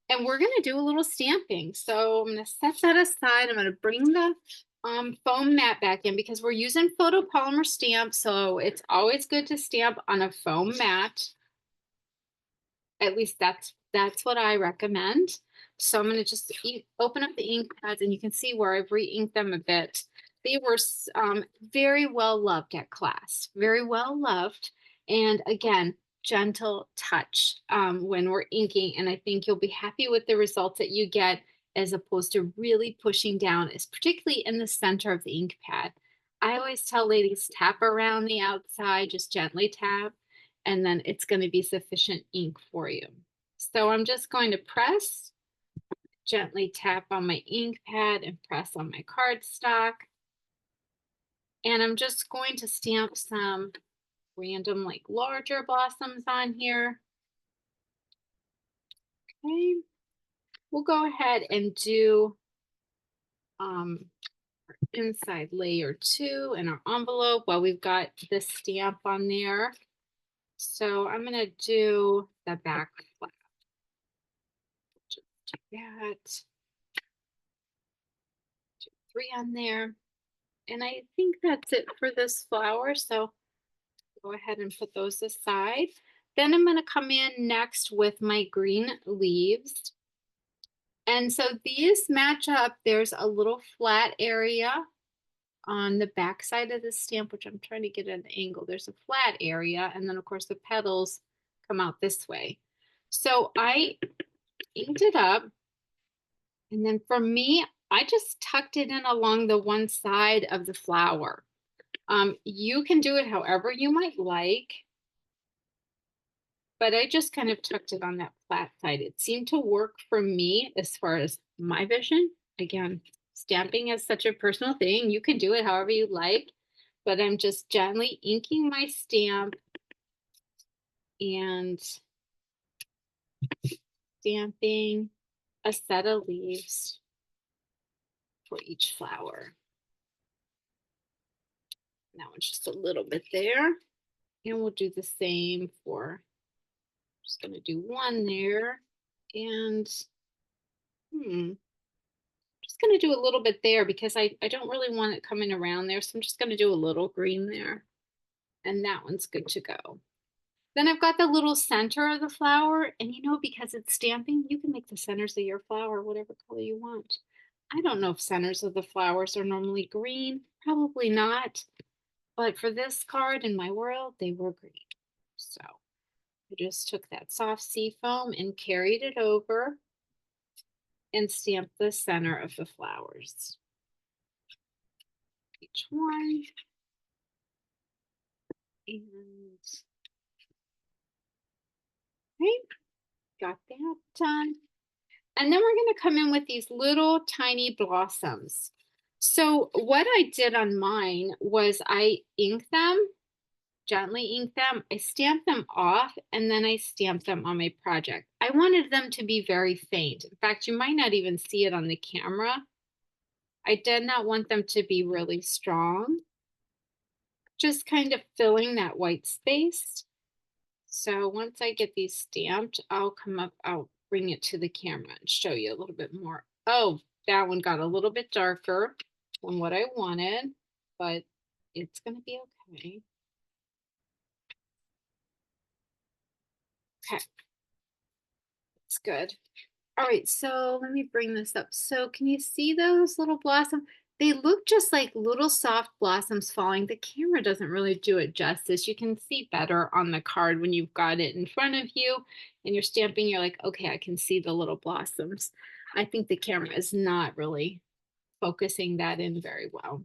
And we're going to do a little stamping. So I'm going to set that aside. I'm going to bring the foam mat back in because we're using photopolymer stamps. So it's always good to stamp on a foam mat. At least that's what I recommend. So I'm going to just open up the ink pads, and you can see where I've re-inked them a bit. They were very well loved at class, very well loved. And again, gentle touch when we're inking. And I think you'll be happy with the results that you get as opposed to really pushing down, is particularly in the center of the ink pad. I always tell ladies, tap around the outside, just gently tap, and then it's going to be sufficient ink for you. So I'm just going to press, gently tap on my ink pad and press on my cardstock. And I'm just going to stamp some random like larger blossoms on here. Okay, we'll go ahead and do um, inside layer 2 in our envelope while we've got this stamp on there. So I'm gonna do the back flap. Just do that. Do 3 on there. And I think that's it for this flower. So go ahead and put those aside. Then I'm gonna come in next with my green leaves. And so these match up. There's a little flat area on the back side of the stamp, which I'm trying to get at an angle. There's a flat area, and then of course the petals come out this way. So I inked it up, and then for me, I just tucked it in along the one side of the flower. You can do it however you might like, but I just kind of tucked it on that flat side. It seemed to work for me as far as my vision. Again, stamping is such a personal thing. You can do it however you like, but I'm just gently inking my stamp and stamping a set of leaves for each flower. That one's just a little bit there. And we'll do the same for, just gonna do one there. And just gonna do a little bit there because I don't really want it coming around there. So I'm just gonna do a little green there. And that one's good to go. Then I've got the little center of the flower. And you know, because it's stamping, you can make the centers of your flower whatever color you want. I don't know if centers of the flowers are normally green. Probably not. But for this card in my world, they were green. So I just took that soft sea foam and carried it over and stamped the center of the flowers. Each one. And okay, got that done. And then we're going to come in with these little tiny blossoms. So what I did on mine was I inked them, gently inked them. I stamped them off, and then I stamped them on my project. I wanted them to be very faint. In fact, you might not even see it on the camera. I did not want them to be really strong. Just kind of filling that white space. So once I get these stamped, I'll bring it to the camera and show you a little bit more. Oh, that one got a little bit darker than what I wanted, but it's gonna be okay. Okay, it's good. All right, so let me bring this up. So can you see those little blossoms? They look just like little soft blossoms falling. The camera doesn't really do it justice. You can see better on the card when you've got it in front of you and you're stamping, you're like, okay, I can see the little blossoms. I think the camera is not really focusing that in very well.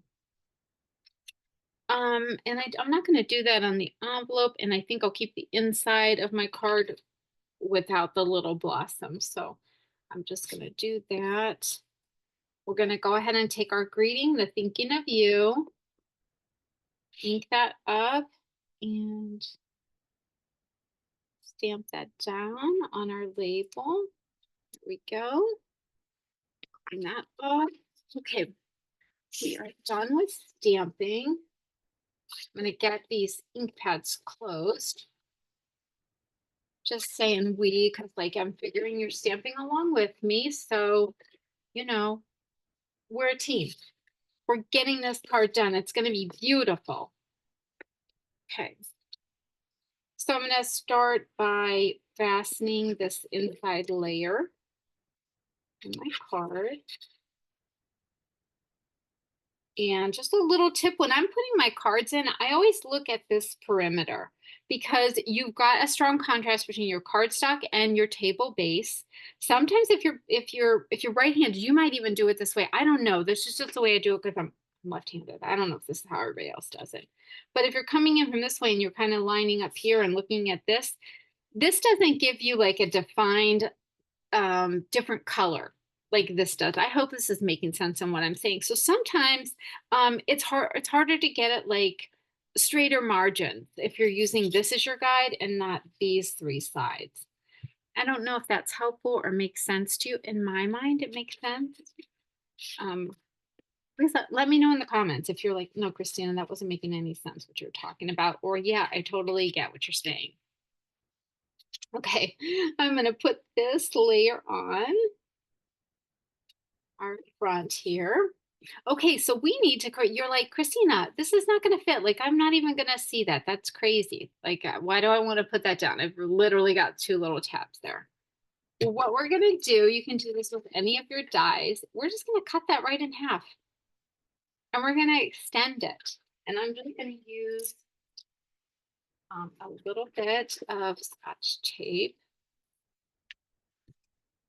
And I'm not going to do that on the envelope, and I think I'll keep the inside of my card without the little blossoms. So I'm just going to do that. We're going to go ahead and take our greeting, the thinking of you, ink that up, and stamp that down on our label. There we go. Clean that off. Okay, we are done with stamping. I'm going to get these ink pads closed. Just saying we, because like I'm figuring you're stamping along with me. So, you know, we're a team. We're getting this card done. It's going to be beautiful. Okay. So I'm going to start by fastening this inside layer in my card. And just a little tip, when I'm putting my cards in, I always look at this perimeter because you've got a strong contrast between your cardstock and your table base. Sometimes if you're right-handed, you might even do it this way. I don't know. This is just the way I do it because I'm left-handed. I don't know if this is how everybody else does it. But if you're coming in from this way and you're kind of lining up here and looking at this doesn't give you like a defined different color like this does. I hope this is making sense on what I'm saying. So sometimes it's harder to get it like straighter margins if you're using this as your guide and not these three sides. I don't know if that's helpful or makes sense to you. In my mind, it makes sense. Um, please let me know in the comments if you're like, no, Christina, that wasn't making any sense what you're talking about. Or yeah, I totally get what you're saying. Okay, I'm gonna put this layer on our front here. Okay, so we need to create, you're like, Christina, this is not gonna fit. Like, I'm not even gonna see that. That's crazy. Like, why do I wanna put that down? I've literally got two little tabs there. Well, what we're gonna do, you can do this with any of your dies. We're just gonna cut that right in half and we're gonna extend it. And I'm just gonna use a little bit of Scotch tape.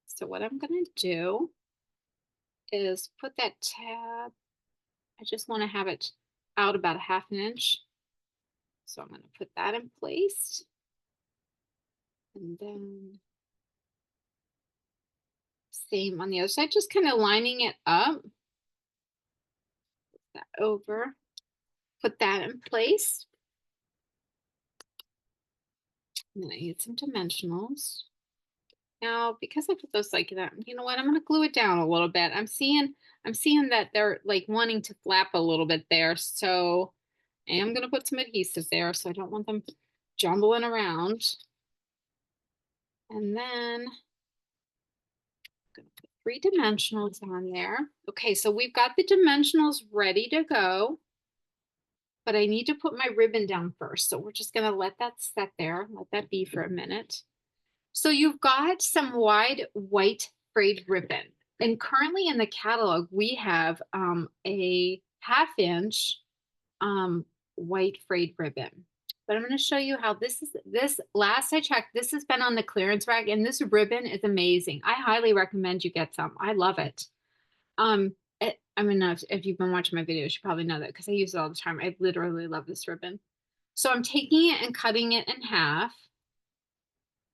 So what I'm gonna do is put that tab, I just wanna have it out about a half an inch. So I'm gonna put that in place. And then same on the other side, just kind of lining it up. Put that over, put that in place. And then I need some dimensionals. Now, because I put those like that, you know what? I'm gonna glue it down a little bit. I'm seeing that they're like wanting to flap a little bit there. So I am gonna put some adhesive there. So I don't want them jumbling around. And then gonna put three dimensionals on there. Okay, so we've got the dimensionals ready to go, but I need to put my ribbon down first. So we're just gonna let that set there, let that be for a minute. So you've got some wide white frayed ribbon. And currently in the catalog, we have a half-inch white frayed ribbon. But I'm going to show you how this last I checked, this has been on the clearance rack and this ribbon is amazing. I highly recommend you get some. I love it. I mean, if you've been watching my videos, you probably know that because I use it all the time. I literally love this ribbon. So I'm taking it and cutting it in half.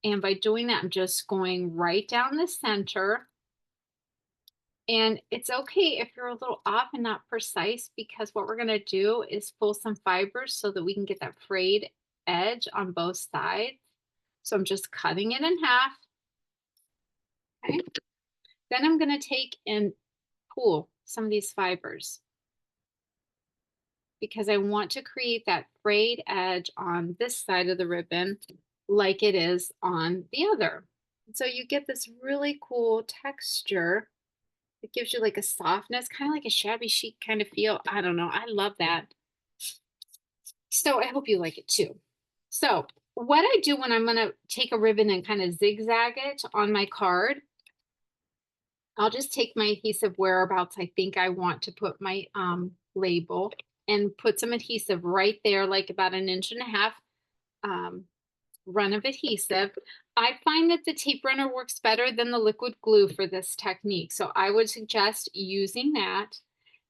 And by doing that, I'm just going right down the center. And it's okay if you're a little off and not precise because what we're going to do is pull some fibers so that we can get that frayed edge on both sides. So I'm just cutting it in half. Okay. Then I'm going to take and pull some of these fibers because I want to create that frayed edge on this side of the ribbon like it is on the other. So you get this really cool texture. It gives you like a softness, kind of like a shabby chic kind of feel. I don't know. I love that. So I hope you like it too. So what I do when I'm going to take a ribbon and kind of zigzag it on my card, I'll just take my adhesive whereabouts I think I want to put my label and put some adhesive right there, like about 1.5 inches run of adhesive. I find that the tape runner works better than the liquid glue for this technique. So I would suggest using that.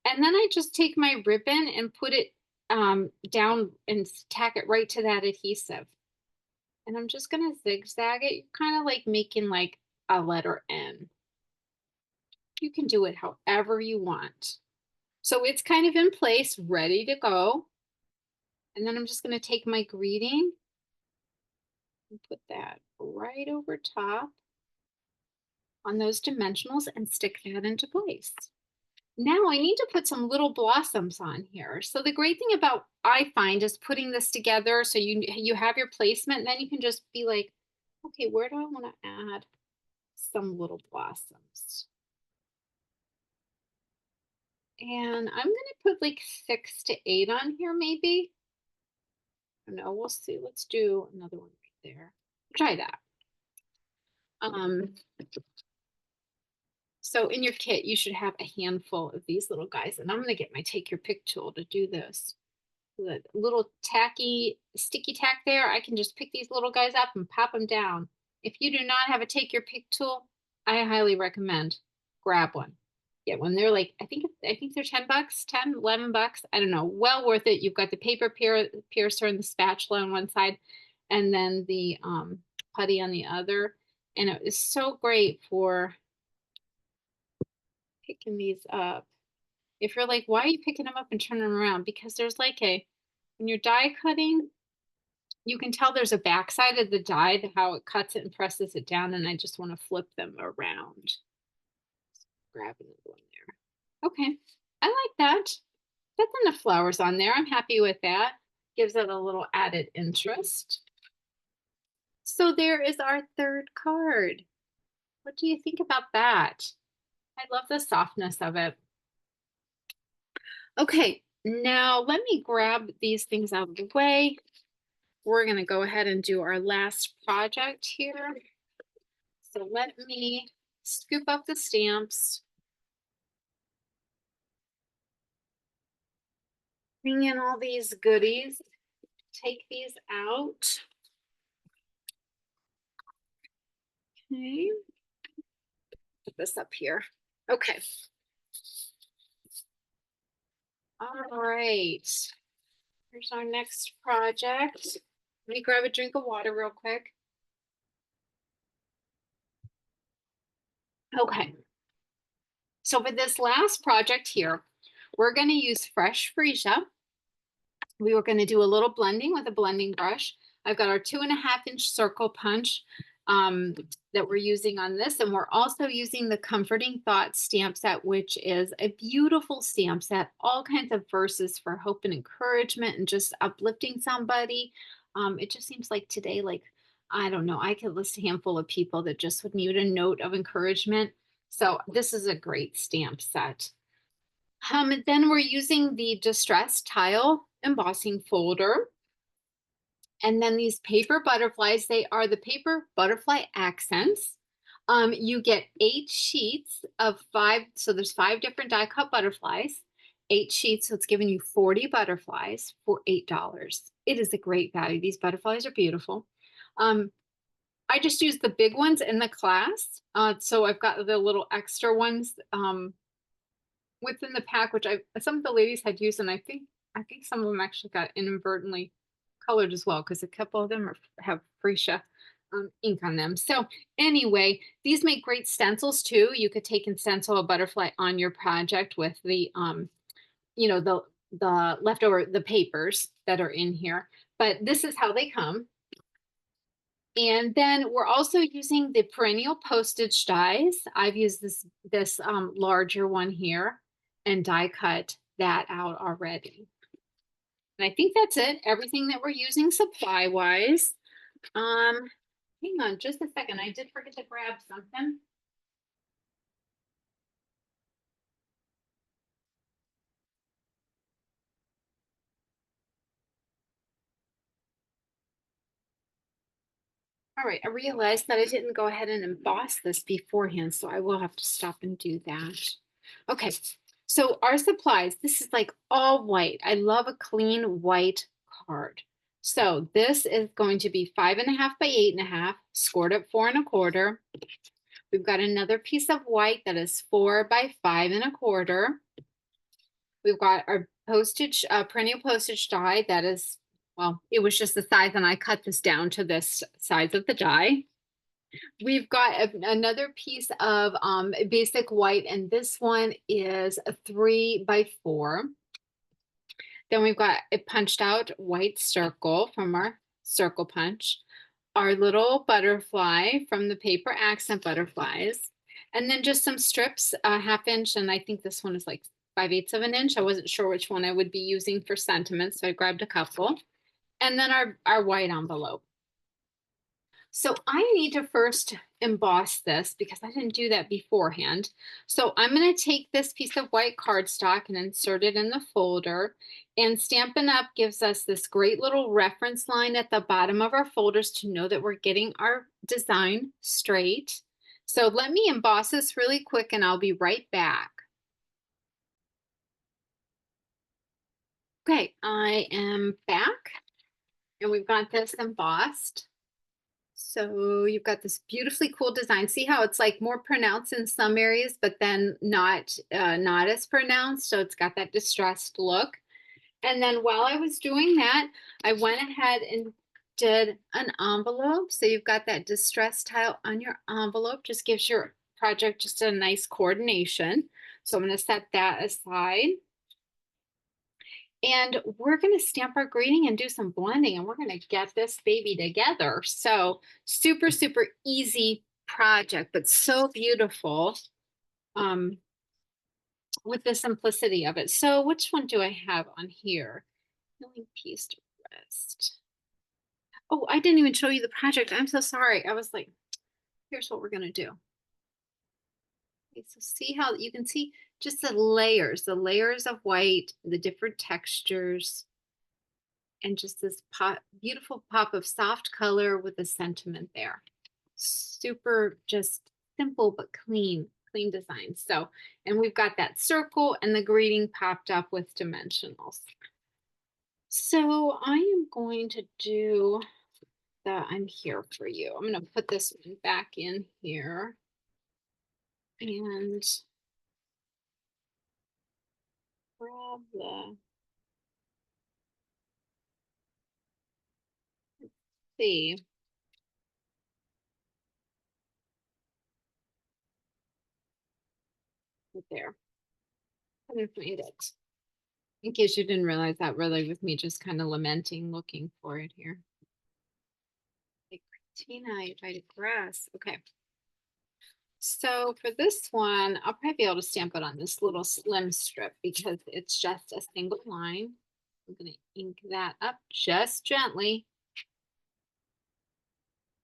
And then I just take my ribbon and put it down and tack it right to that adhesive. And I'm just going to zigzag it, kind of like making like a letter N. You can do it however you want. So it's kind of in place, ready to go. And then I'm just going to take my greeting and put that right over top on those dimensionals and stick that into place. Now I need to put some little blossoms on here. So the great thing about I find is putting this together so you have your placement, and then you can just be like, okay, where do I want to add some little blossoms? And I'm gonna put like 6 to 8 on here, maybe. I don't know, we'll see. Let's do another one right there. Try that. So in your kit, you should have a handful of these little guys. And I'm going to get my take your pick tool to do this. The little tacky sticky tack there, I can just pick these little guys up and pop them down. If you do not have a take your pick tool, I highly recommend grab one. Get one. They're like, I think they're $10, 10, $11. I don't know. Well worth it. You've got the paper piercer and the spatula on one side, and then the putty on the other. And it is so great for picking these up. If you're like, why are you picking them up and turning them around? Because there's like a when you're die cutting, you can tell there's a backside of the die, how it cuts it and presses it down, and I just want to flip them around. Grab another one there. Okay, I like that. That's enough flowers on there. I'm happy with that. Gives it a little added interest. So there is our third card. What do you think about that? I love the softness of it. Okay, now let me grab these things out of the way. We're going to go ahead and do our last project here. So let me scoop up the stamps. Bring in all these goodies. Take these out. Okay. Put this up here. Okay. All right. Here's our next project. Let me grab a drink of water real quick. Okay. So for this last project here, we're going to use fresh freesia. We were going to do a little blending with a blending brush. I've got our 2.5-inch circle punch that we're using on this. And we're also using the Comforting Thoughts stamp set, which is a beautiful stamp set, all kinds of verses for hope and encouragement and just uplifting somebody. It just seems like today, like, I don't know, I could list a handful of people that just would need a note of encouragement. So this is a great stamp set. Then we're using the Distress Tile embossing folder. And then these paper butterflies, they are the paper butterfly accents. You get 8 sheets of 5. So there's 5 different die cut butterflies, 8 sheets. So it's giving you 40 butterflies for $8. It is a great value. These butterflies are beautiful. I just used the big ones in the class. So I've got the little extra ones within the pack, which some of the ladies had used, and I think some of them actually got inadvertently colored as well, because a couple of them have freesia ink on them. So anyway, these make great stencils too. You could take and stencil a butterfly on your project with the the leftover the papers that are in here. But this is how they come. And then we're also using the perennial postage dies. I've used this larger one here and die cut that out already. And I think that's it. Everything that we're using supply wise. Hang on just a second. I did forget to grab something. All right, I realized that I didn't go ahead and emboss this beforehand, so I will have to stop and do that. Okay, so our supplies, this is like all white. I love a clean white card. So this is going to be 5.5 by 8.5, scored at 4 1/4. We've got another piece of white that is 4 by 5 1/4. We've got our postage, perennial postage die that is, well, it was just the size and I cut this down to this size of the die. We've got another piece of basic white, and this one is a 3 by 4. Then we've got a punched out white circle from our circle punch, our little butterfly from the paper accent butterflies, and then just some strips, a 1/2 inch, and I think this one is like 5/8 of an inch. I wasn't sure which one I would be using for sentiment, so I grabbed a couple. And then our white envelope. So I need to first emboss this because I didn't do that beforehand. So I'm going to take this piece of white cardstock and insert it in the folder. And Stampin' Up! Gives us this great little reference line at the bottom of our folders to know that we're getting our design straight. So let me emboss this really quick and I'll be right back. Okay, I am back and we've got this embossed. So you've got this beautifully cool design. See how it's like more pronounced in some areas, but then not as pronounced. So it's got that distressed look. And then while I was doing that, I went ahead and did an envelope. So you've got that distress tile on your envelope. Just gives your project just a nice coordination. So I'm going to set that aside. And we're going to stamp our greeting and do some blending, and we're going to get this baby together. So, super, super easy project, but so beautiful um, with the simplicity of it. So, which one do I have on here? Healing piece to rest. Oh, I didn't even show you the project. I'm so sorry. I was like, here's what we're going to do. Okay, so see how you can see just the layers of white, the different textures, and just this beautiful pop of soft color with a sentiment there. Super just simple but clean design. So, and we've got that circle and the greeting popped up with dimensionals. So I am going to do the I'm here for you. I'm going to put this one back in here and grab the, see, right there. I'm going to find it. In case you didn't realize that really with me just kind of lamenting looking for it here. Like, Tina, I digress. Okay. So for this one, I'll probably be able to stamp it on this little slim strip because it's just a single line. I'm going to ink that up just gently.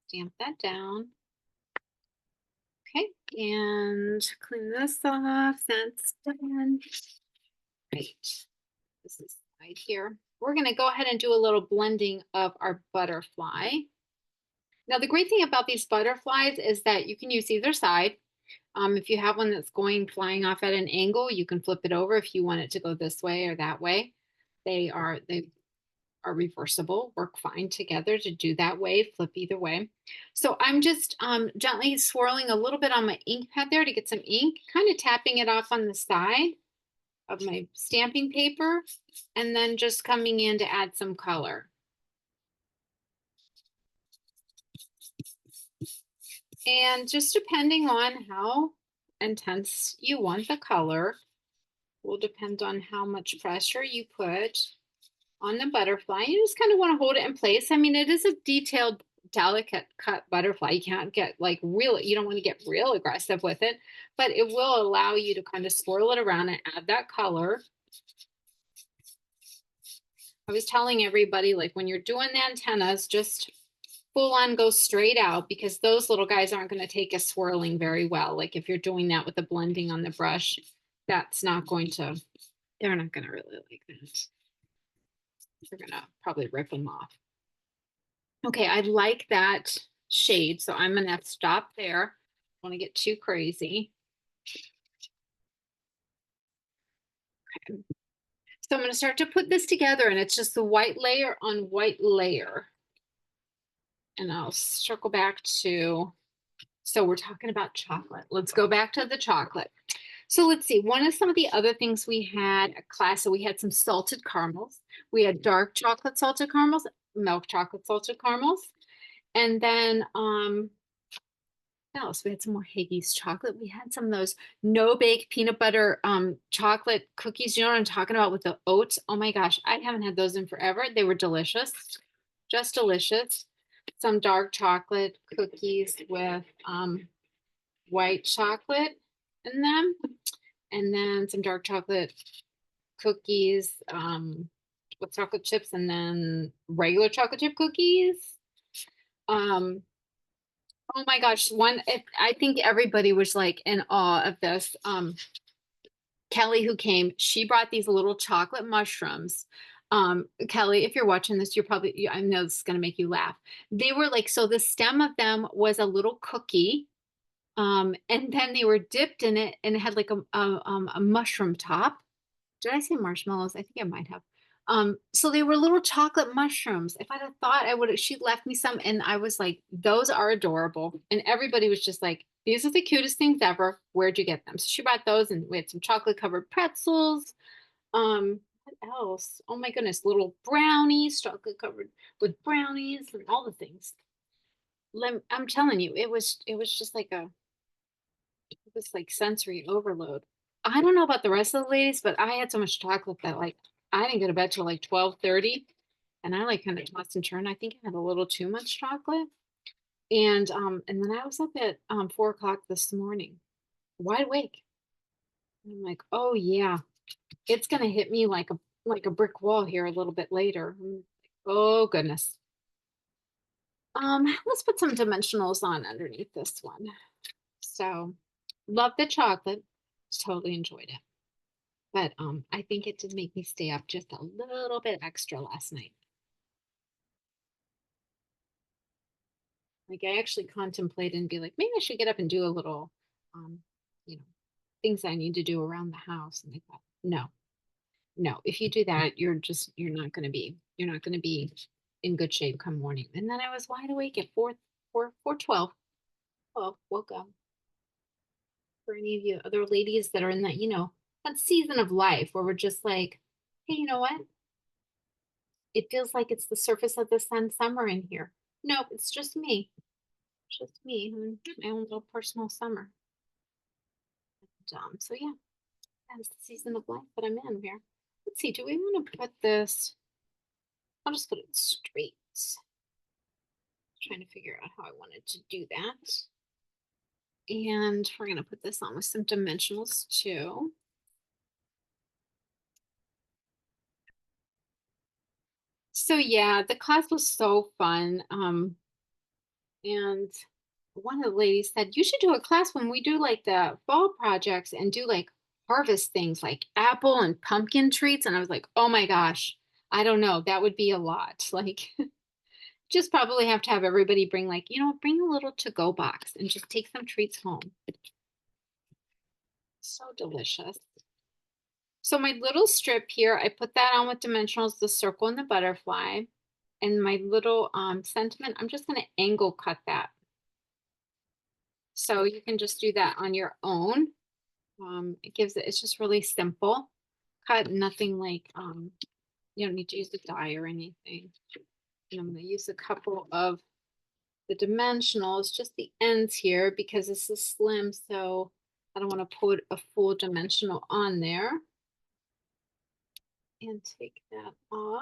Stamp that down. Okay, and clean this off. That's done. Great. This is side here. We're going to go ahead and do a little blending of our butterfly. Now, the great thing about these butterflies is that you can use either side. If you have one that's going flying off at an angle, you can flip it over if you want it to go this way or that way. They are reversible, work fine together to do that way, flip either way. So I'm just gently swirling a little bit on my ink pad there to get some ink, kind of tapping it off on the side of my stamping paper, and then just coming in to add some color. And just depending on how intense you want the color will depend on how much pressure you put on the butterfly. You just kind of want to hold it in place. I mean, it is a detailed, delicate cut butterfly. You can't get like real, you don't want to get real aggressive with it, but it will allow you to kind of swirl it around and add that color. I was telling everybody, like when you're doing the antennas, just full on go straight out because those little guys aren't going to take a swirling very well. Like if you're doing that with the blending on the brush, that's not going to, they're not going to really like that. They're going to probably rip them off. Okay, I like that shade, so I'm going to stop there. I don't want to get too crazy. Okay. So I'm going to start to put this together, and it's just the white layer on white layer. And I'll circle back to, so we're talking about chocolate. Let's go back to the chocolate. So let's see, one of some of the other things we had a class, so we had some salted caramels. We had dark chocolate salted caramels, milk chocolate salted caramels. And then else we had some more Higgies chocolate. We had some of those no bake peanut butter chocolate cookies. You know what I'm talking about with the oats? Oh my gosh, I haven't had those in forever. They were delicious, just delicious. Some dark chocolate cookies with white chocolate in them, and then some dark chocolate cookies with chocolate chips, and then regular chocolate chip cookies. Oh my gosh, I think everybody was like in awe of this. Kelly who came, she brought these little chocolate mushrooms. Kelly, if you're watching this, I know this is gonna make you laugh. They were like, so the stem of them was a little cookie. And then they were dipped in it and it had like a mushroom top. Did I say marshmallows? I think I might have. So they were little chocolate mushrooms. If I'd have thought I would have, she left me some, and I was like, those are adorable. And everybody was just like, these are the cutest things ever. Where'd you get them? So she brought those, and we had some chocolate covered pretzels. What else? Oh my goodness, little brownies, chocolate covered with brownies and all the things. I'm telling you, it was just like it was like sensory overload. I don't know about the rest of the ladies, but I had so much chocolate that like I didn't go to bed till like 12:30, and I like kind of tossed and turned. I think I had a little too much chocolate. And then I was up at 4 o'clock this morning, wide awake. And I'm like, oh yeah, it's gonna hit me like a brick wall here a little bit later. Oh goodness. Let's put some dimensionals on underneath this one. So love the chocolate. Totally enjoyed it. But I think it did make me stay up just a little bit extra last night. Like I actually contemplated and be like, maybe I should get up and do a little um, you know, things I need to do around the house. And I thought, no, no, if you do that, you're not gonna be in good shape come morning. And then I was wide awake at 4:12. Well, woke up. For any of you other ladies that are in that, that season of life where we're just like, hey, you know what? It feels like it's the surface of the sun summer in here. Nope, it's just me. Just me having my own little personal summer. So yeah, that's the season of life that I'm in here. Let's see, do we want to put this? I'll just put it straight. Trying to figure out how I wanted to do that. And we're going to put this on with some dimensionals too. So yeah, the class was so fun. And one of the ladies said, you should do a class when we do like the fall projects and do like harvest things like apple and pumpkin treats. And I was like, oh my gosh, I don't know. That would be a lot. Like, just probably have to have everybody bring like, bring a little to-go box and just take some treats home. So delicious. So my little strip here, I put that on with dimensionals, the circle and the butterfly. And my little sentiment, I'm just going to angle cut that. So you can just do that on your own. It's just really simple. Cut, nothing like, you don't need to use the die or anything. And I'm going to use a couple of the dimensionals, just the ends here because this is slim. So I don't want to put a full dimensional on there. And take that off.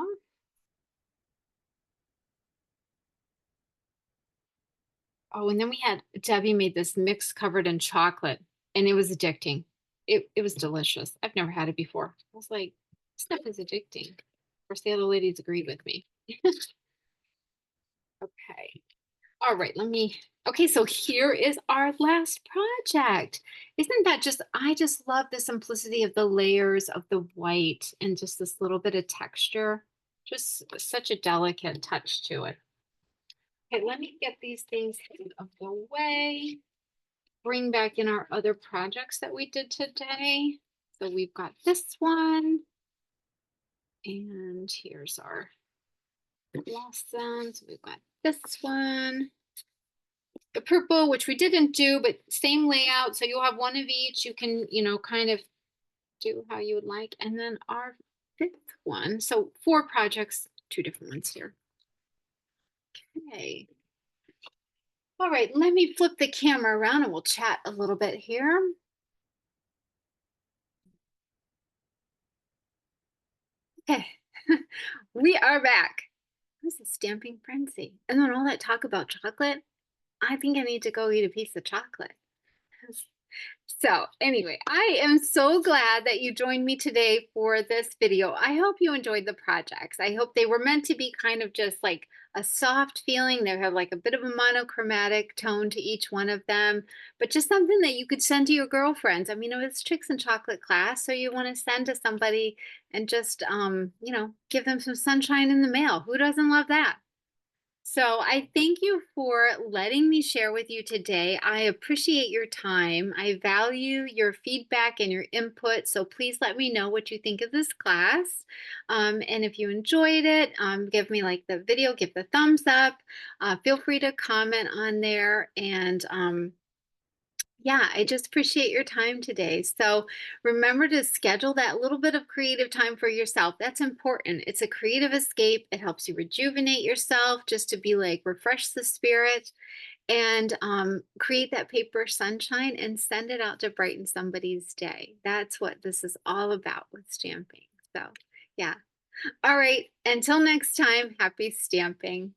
Oh, and then Debbie made this mix covered in chocolate and it was addicting. It was delicious. I've never had it before. I was like, this stuff is addicting. Of course, the other ladies agreed with me. Okay. All right, okay, so here is our last project. Isn't that I just love the simplicity of the layers of the white and just this little bit of texture. Just such a delicate touch to it. Okay, let me get these things out of the way. Bring back in our other projects that we did today. So we've got this one. And here's our blossoms. We've got this one. The purple, which we didn't do, but same layout. So you'll have one of each. You can, kind of do how you would like. And then our fifth one. So 4 projects, 2 different ones here. Okay. All right, let me flip the camera around and we'll chat a little bit here. Okay, we are back. This is stamping frenzy. And then all that talk about chocolate, I think I need to go eat a piece of chocolate. So anyway, I am so glad that you joined me today for this video. I hope you enjoyed the projects. I hope they were meant to be kind of just like a soft feeling. They have like a bit of a monochromatic tone to each one of them, but just something that you could send to your girlfriends. I mean, it was Chicks and Chocolate class, so you want to send to somebody and just, give them some sunshine in the mail. Who doesn't love that? So I thank you for letting me share with you today. I appreciate your time. I value your feedback and your input. So please let me know what you think of this class. And if you enjoyed it, give me like the video, give the thumbs up. Feel free to comment on there. And yeah, I just appreciate your time today. So remember to schedule that little bit of creative time for yourself. That's important. It's a creative escape. It helps you rejuvenate yourself just to be like refresh the spirit and create that paper sunshine and send it out to brighten somebody's day. That's what this is all about with stamping. So Yeah. All right. Until next time, happy stamping.